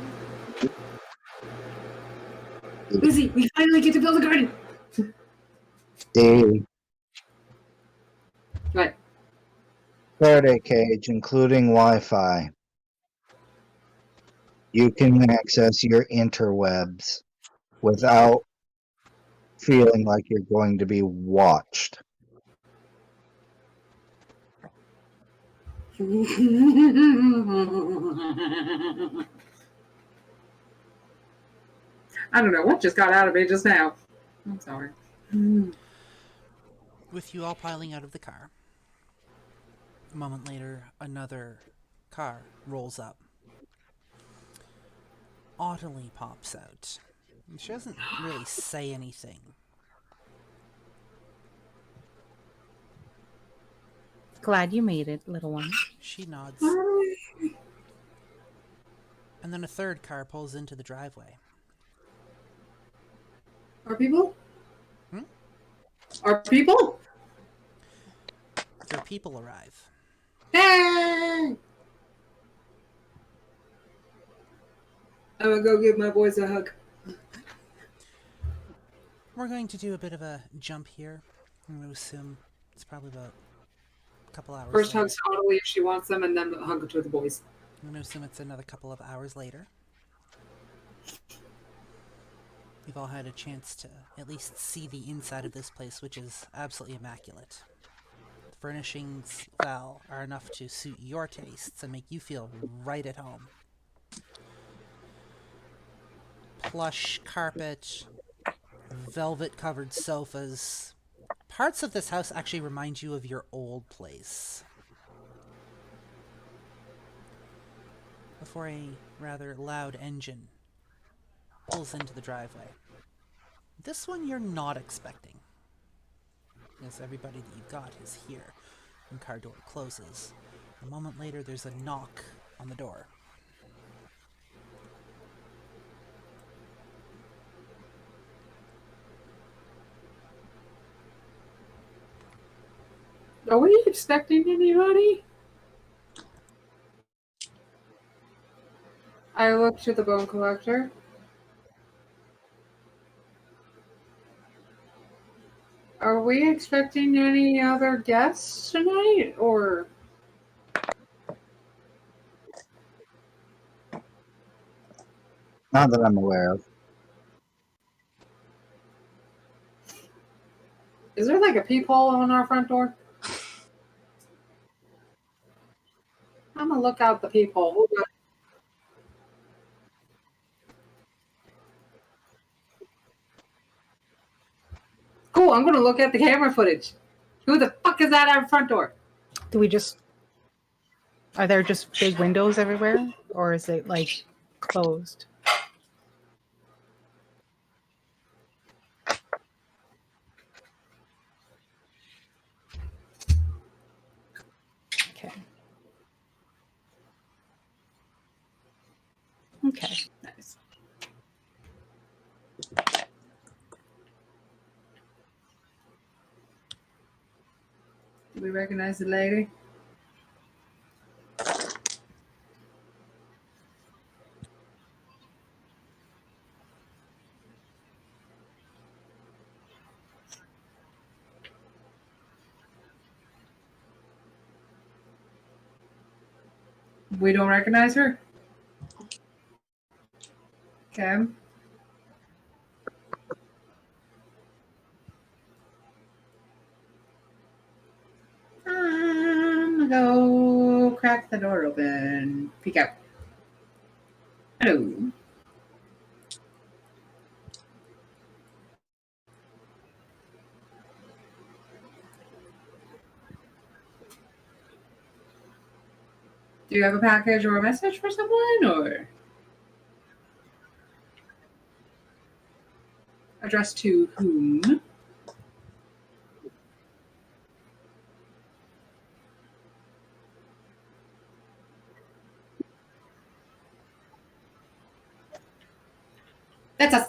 Lizzie, we finally get to build a garden. The Right. Faraday cage, including Wi-Fi. You can access your interwebs without feeling like you're going to be watched. I don't know what just got out of me just now. I'm sorry. With you all piling out of the car, a moment later, another car rolls up. Ottilie pops out. She doesn't really say anything. Glad you made it, little one. She nods. And then a third car pulls into the driveway. Are people? Hmm? Are people? Your people arrive. Hey! I'm gonna go give my boys a hug. We're going to do a bit of a jump here. I'm going to assume it's probably about a couple hours First later. hug Ottilie if she wants them, and then hug to the boys. I'm going to assume it's another couple of hours later. You've all had a chance to at least see the inside of this place, which is absolutely immaculate. The furnishings, Val, are enough to suit your tastes and make you feel right at home. Plush carpet, velvet-covered sofas. Parts of this house actually remind you of your old place. Before a rather loud engine pulls into the driveway. This one you're not expecting, as everybody that you've got is here. And car door closes. A moment later, there's a knock on the door. Are we expecting anybody? I look to the bone collector. Are we expecting any other guests tonight, or? Not that I'm aware of. Is there like a peephole on our front door? I'm gonna look out the peephole. Cool, I'm gonna look at the camera footage. Who the fuck is that at our front door? Do we just... Are there just big windows everywhere? Or is it, like, closed? Okay. Okay. Nice. Do we recognize the lady? We don't recognize her? Okay. I'm gonna go crack the door open. Peek out. Hello. Do you have a package or a message for someone, or addressed to whom? That's us.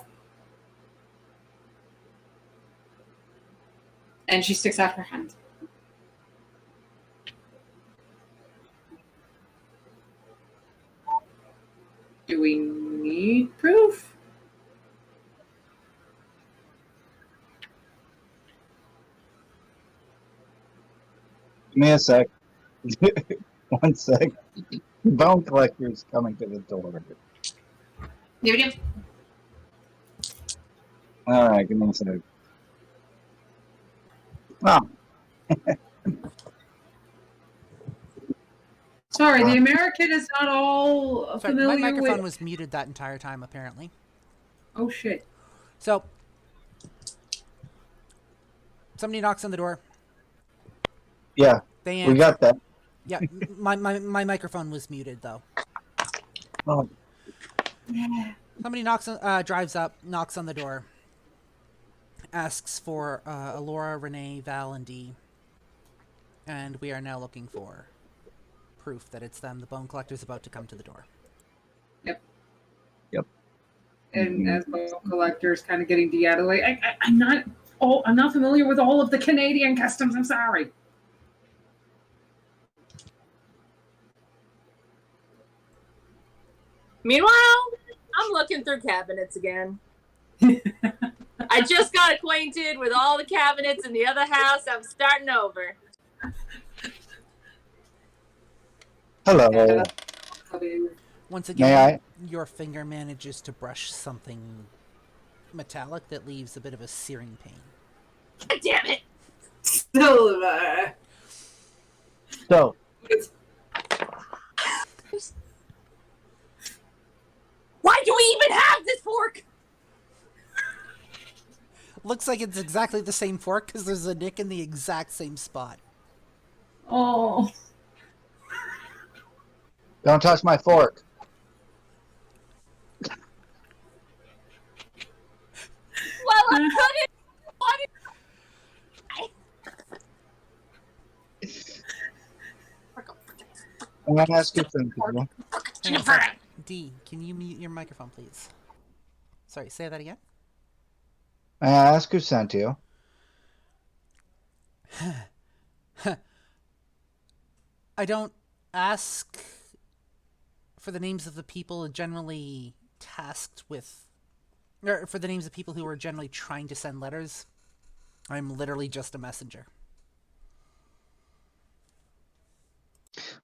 And she sticks out her hand. Do we need proof? Give me a sec. 1 sec. Bone collector's coming to the door. Yep. Alright, give me a sec. Oh. Sorry, the American is not all Sorry, familiar my microphone with. was muted that entire time, apparently. Oh shit! So, somebody knocks on the door. Yeah, They we answer. got that. Yeah, my microphone was muted, though. Oh, Somebody drives up, knocks on the door, asks for Alora, Renee, Val, and Dee. And we are now looking for proof that it's them. The bone collector's about to come to the door. Yep. Yep. And as bone collectors, kind of getting out of the way. I'm not familiar with all of the Canadian customs. I'm sorry. Meanwhile, I'm looking through cabinets again. I just got acquainted with all the cabinets in the other house. I'm starting over. hello. Once May again, I? your finger manages to brush something metallic that leaves a bit of a searing pain. God damn it! Silver. So, Why do we even have this fork? Looks like it's exactly the same fork because there's a nick in the exact same spot. Oh. don't touch my fork. Well, I'm cooking. I'm gonna ask you something. Hang on a second. D, can you mute your microphone, please? Sorry, say that again. May I ask who sent you? I don't ask for the names of the people generally tasked with, or for the names of people who are generally trying to send letters. I'm literally just a messenger.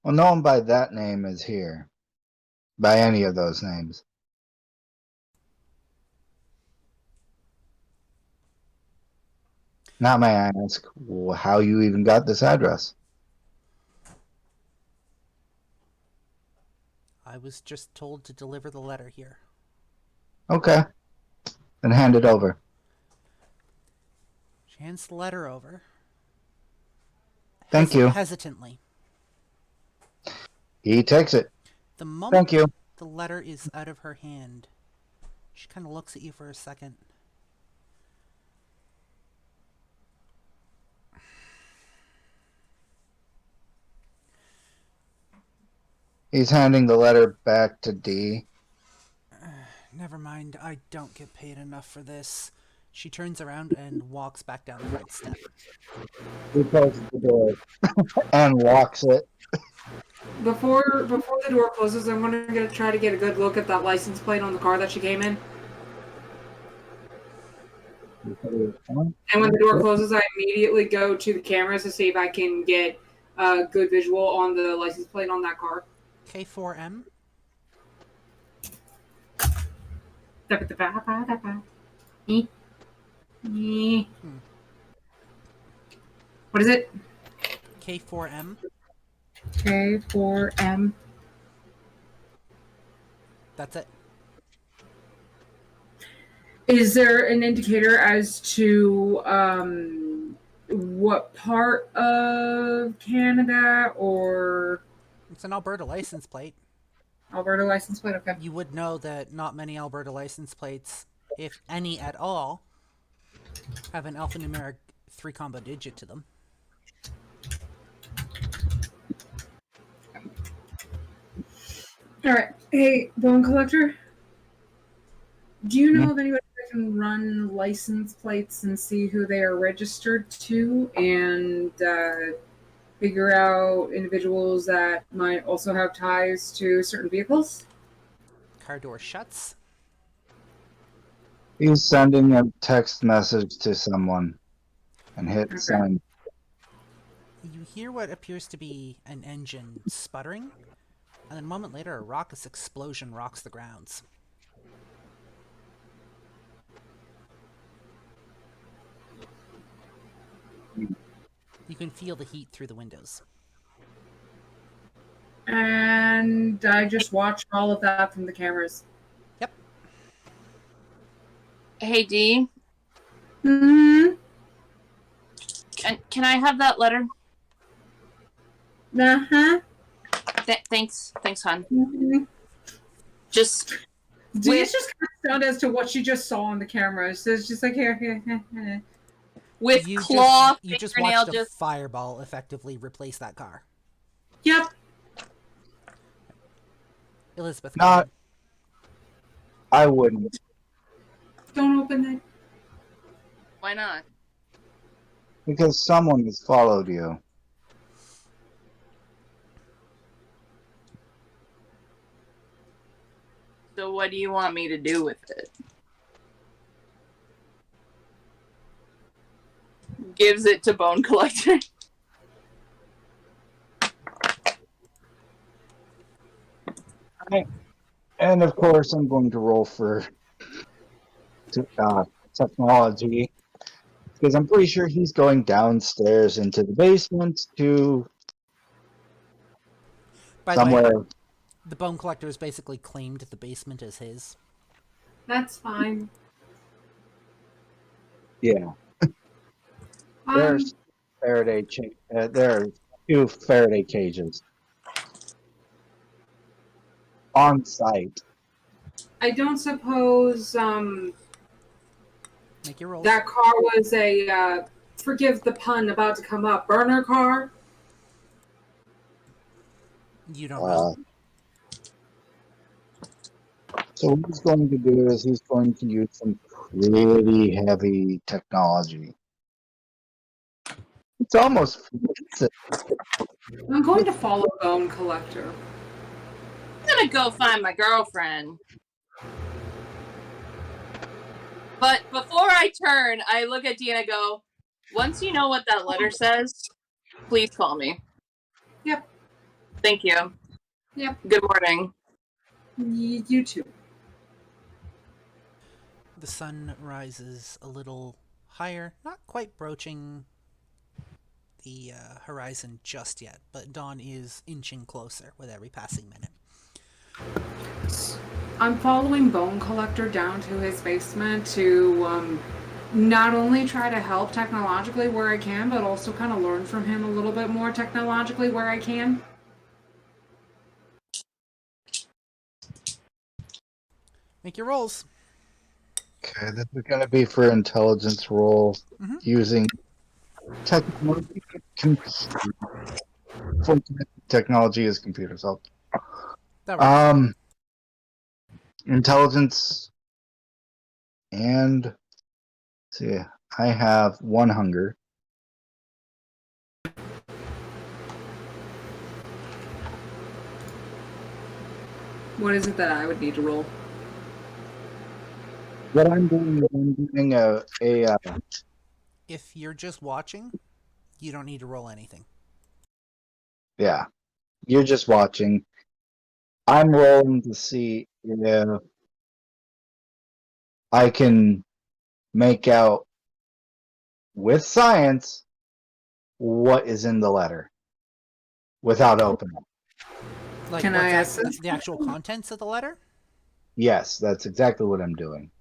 Well, no one by that name is here. By any of those names. Now, may I ask how you even got this address? I was just told to deliver the letter here. Okay. Then hand it over. She hands the letter over. Thank you. Hesitantly. He takes it. The moment Thank you. the letter is out of her hand, she kind of looks at you for a second. He's handing the letter back to D. Never mind, I don't get paid enough for this. She turns around and walks back down the front step. He closes the door and locks it. Before the door closes, I'm gonna try to get a good look at that license plate on the car that she came in. And when the door closes, I immediately go to the cameras to see if I can get a good visual on the license plate on that car. K4M? What is it? K4M? K4M. That's it. Is there an indicator as to what part of Canada or It's an Alberta license plate. Alberta license plate? Okay. You would know that not many Alberta license plates, if any at all, have an alphanumeric 3-combo digit to them. All right. Hey, bone collector. Do you know of anybody that can run license plates and see who they are registered to and figure out individuals that might also have ties to certain vehicles? Car door shuts. He's sending a text message to someone and hit send. You hear what appears to be an engine sputtering, and then a moment later, a raucous explosion rocks the grounds. You can feel the heat through the windows. And I just watched all of that from the cameras. Yep. Hey, D. Hmm. Can I have that letter? Uh-huh. Thanks, hon. Mm-hmm. Just Dee's just kind of stunned as to what she just saw on the camera. So it's just like, here. with You claw just fingernail. watched a fireball effectively replace that car. Yep. Elizabeth, Not. I wouldn't. Don't open it. Why not? Because someone has followed you. So what do you want me to do with it? Gives it to Bone Collector. And of course, I'm going to roll for technology. Because I'm pretty sure he's going downstairs into the basement to By somewhere. the way, the Bone Collector has basically claimed the basement as his. That's fine. Yeah. There's Faraday. There are 2 Faraday cages on site. I don't suppose Make your rolls. that car was a, forgive the pun about to come up, burner car? You don't know. So what he's going to do is he's going to use some pretty heavy technology. It's almost I'm going to follow Bone Collector. I'm gonna go find my girlfriend. But before I turn, I look at Dee and I go, once you know what that letter says, please call me. Yep. Thank you. Yep. Good morning. You too. The sun rises a little higher, not quite broaching the horizon just yet, but dawn is inching closer with every passing minute. I'm following Bone Collector down to his basement to not only try to help technologically where I can, but also kind of learn from him a little bit more technologically where I can. Make your rolls. okay. This is going to be for intelligence roll using technology. Technology is computers. So, That works. intelligence and let's see. I have 1 hunger. What is it that I would need to roll? What I'm doing is I'm doing a If you're just watching, you don't need to roll anything. yeah. You're just watching. I'm rolling to see if I can make out with science what is in the letter without opening. Like, Can I assist? the actual contents of the letter? Yes, that's exactly what I'm doing.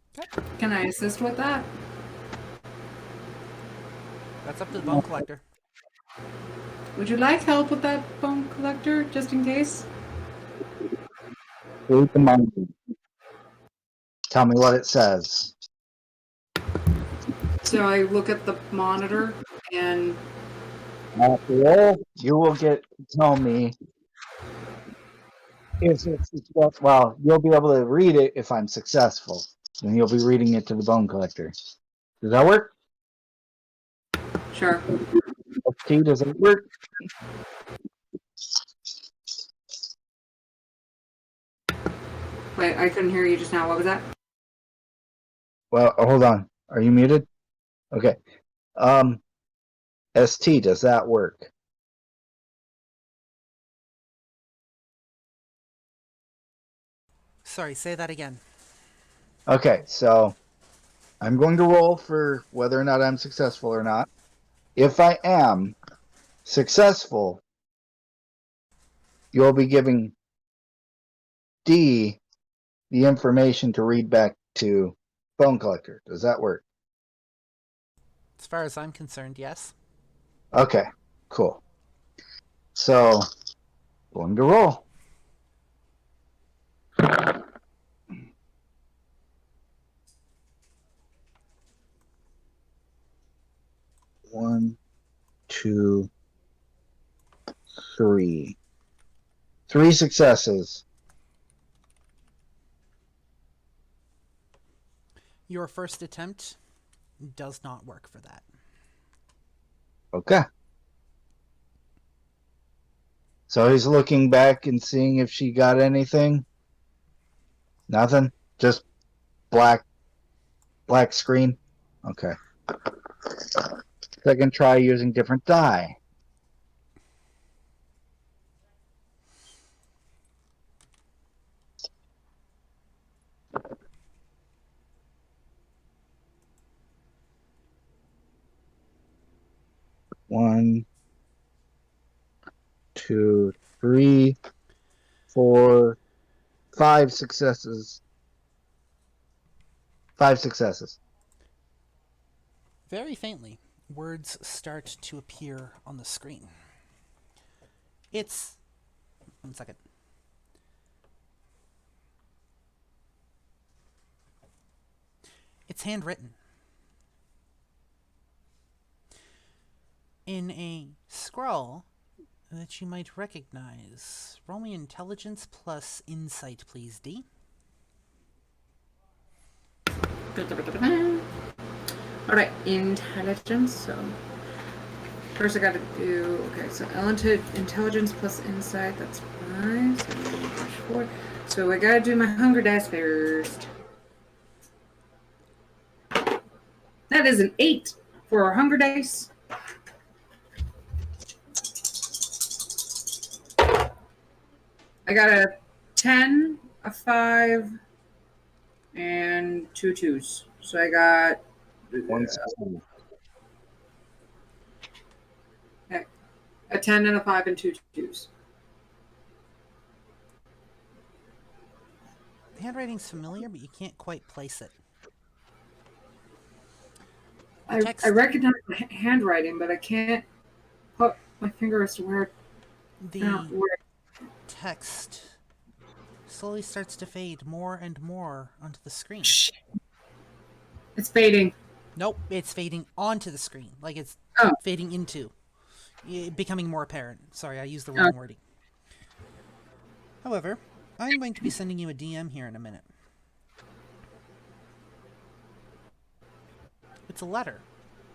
Can I assist with that? That's up to the Bone Collector. Would you like help with that, Bone Collector, just in case? Read the monkey. Tell me what it says. So I look at the monitor and After all, you will get to tell me if it's well, you'll be able to read it if I'm successful. And you'll be reading it to the Bone Collector. Does that work? sure. Okay, does it work? Wait, I couldn't hear you just now. What was that? Well, hold on. Are you muted? Okay. ST, does that work? Sorry, say that again. Okay, so I'm going to roll for whether or not I'm successful or not. If I am successful, you'll be giving D the information to read back to Bone Collector. Does that work? As far as I'm concerned, yes. Okay, cool. So, going to roll. One, two, three. 3 successes. Your first attempt does not work for that. Okay. So he's looking back and seeing if she got anything. Nothing. Just black screen. Okay. Second try using different die. One, two, three, 4, 5 successes. 5 successes. Very faintly, words start to appear on the screen. It's... 1 second. It's handwritten. In a scroll that you might recognize. Roll me intelligence plus insight, please, D. Alright, intelligence. So first I gotta do, okay, so intelligence plus insight, that's 5, so 4. So I gotta do my hunger dice first. That is an 8 for our hunger dice. I got a 10, a 5, and 2 2s. So I got 1 success. a 10 and a 5 and 2 2s. The handwriting's familiar, but you can't quite place it. I recognize the handwriting, but I can't put my finger as to where. The text slowly starts to fade more and more onto the screen. It's fading. Nope, it's fading onto the screen. Like it's fading into. Becoming more apparent. Sorry, I used the wrong wording. However, I'm going to be sending you a DM here in a minute. It's a letter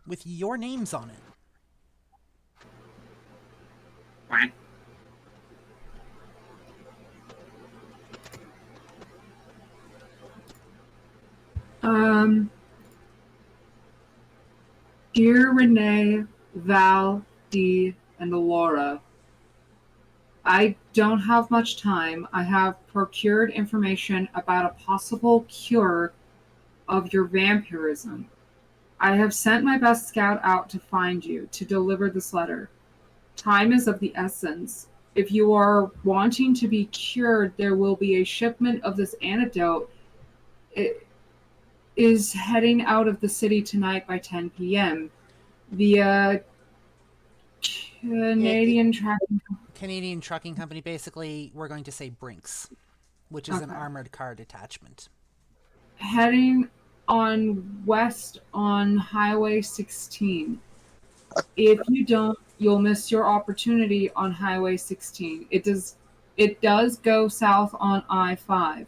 with your names on it. What? Dear Renee, Val, Dee, and Laura, I don't have much time. I have procured information about a possible cure of your vampirism. I have sent my best scout out to find you, to deliver this letter. Time is of the essence. If you are wanting to be cured, there will be a shipment of this antidote. It is heading out of the city tonight by 10 p.m. via Canadian trucking company. Basically, we're going to say Brinks, which is an armored car detachment. Heading on west on Highway 16. If you don't, you'll miss your opportunity on Highway 16. It does go south on I-5.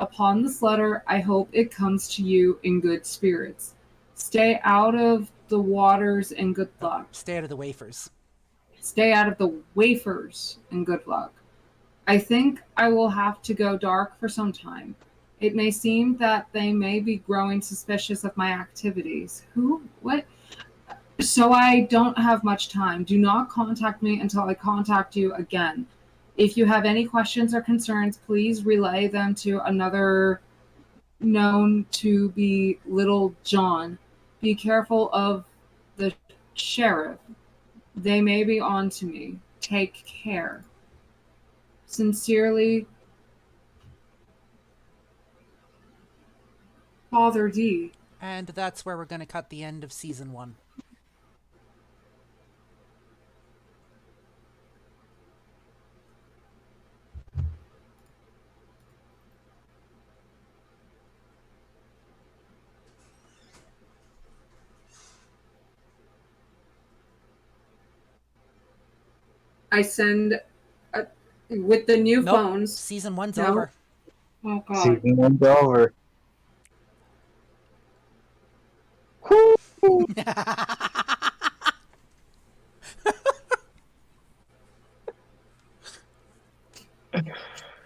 Upon this letter, I hope it comes to you in good spirits. Stay out of the waters and good luck. Stay out of the wafers. Stay out of the wafers and good luck. I think I will have to go dark for some time. It may seem that they may be growing suspicious of my activities. Who? What? So I don't have much time. Do not contact me until I contact you again. If you have any questions or concerns, please relay them to another known to be Little John. Be careful of the sheriff. They may be on to me. Take care. Sincerely, Father D. And that's where we're going to cut the end of season 1. I send with the new Nope. phones. Season 1's No. over. Oh God. Season 1's over.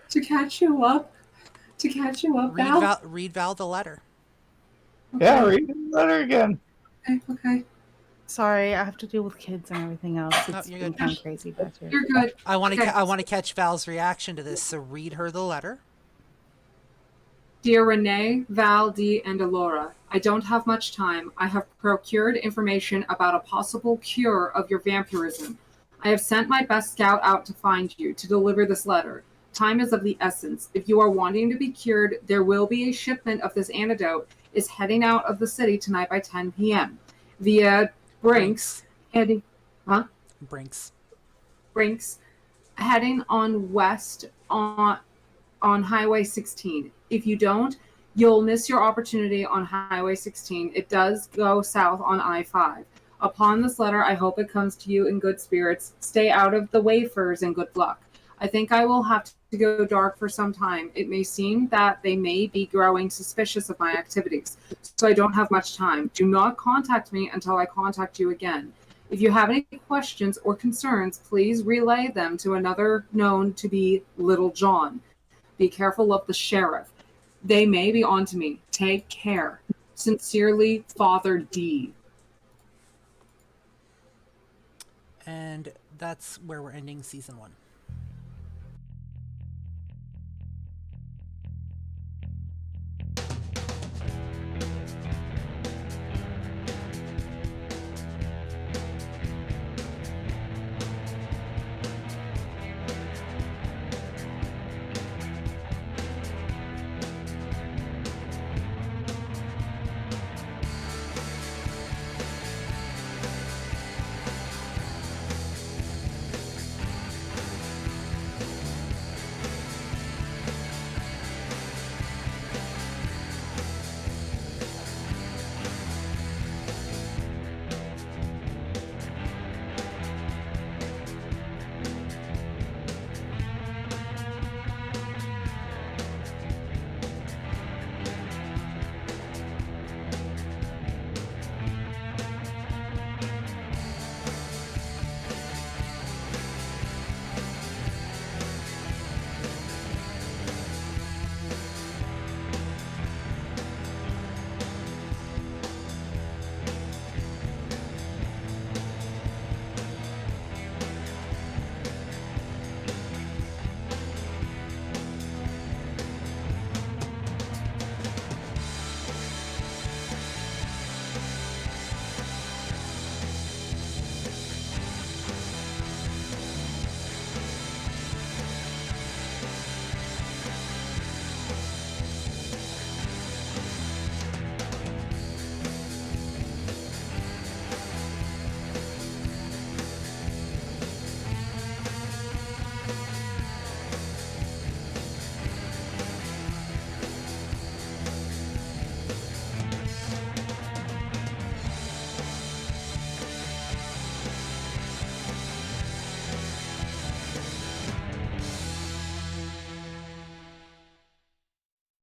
To catch you up, Val. Read Val the letter. Yeah, read the letter again. Okay. Sorry, I have to deal with kids and everything else. No, It's you're been good. kind of crazy back here. You're good. I want to Okay. I want to catch Val's reaction to this, so read her the letter. Dear Renee, Val, D, and Alora, I don't have much time. I have procured information about a possible cure of your vampirism. I have sent my best scout out to find you, to deliver this letter. Time is of the essence. If you are wanting to be cured, there will be a shipment of this antidote is heading out of the city tonight by 10 p.m. via Brinks, heading Brinks, heading on west on Highway 16. If you don't, you'll miss your opportunity on Highway 16. It does go south on I-5. Upon this letter, I hope it comes to you in good spirits. Stay out of the wafers and good luck. I think I will have to go dark for some time. It may seem that they may be growing suspicious of my activities, so I don't have much time. Do not contact me until I contact you again. If you have any questions or concerns, please relay them to another known to be Little John. Be careful of the sheriff. They may be on to me. Take care. Sincerely, Father D. And that's where we're ending season 1.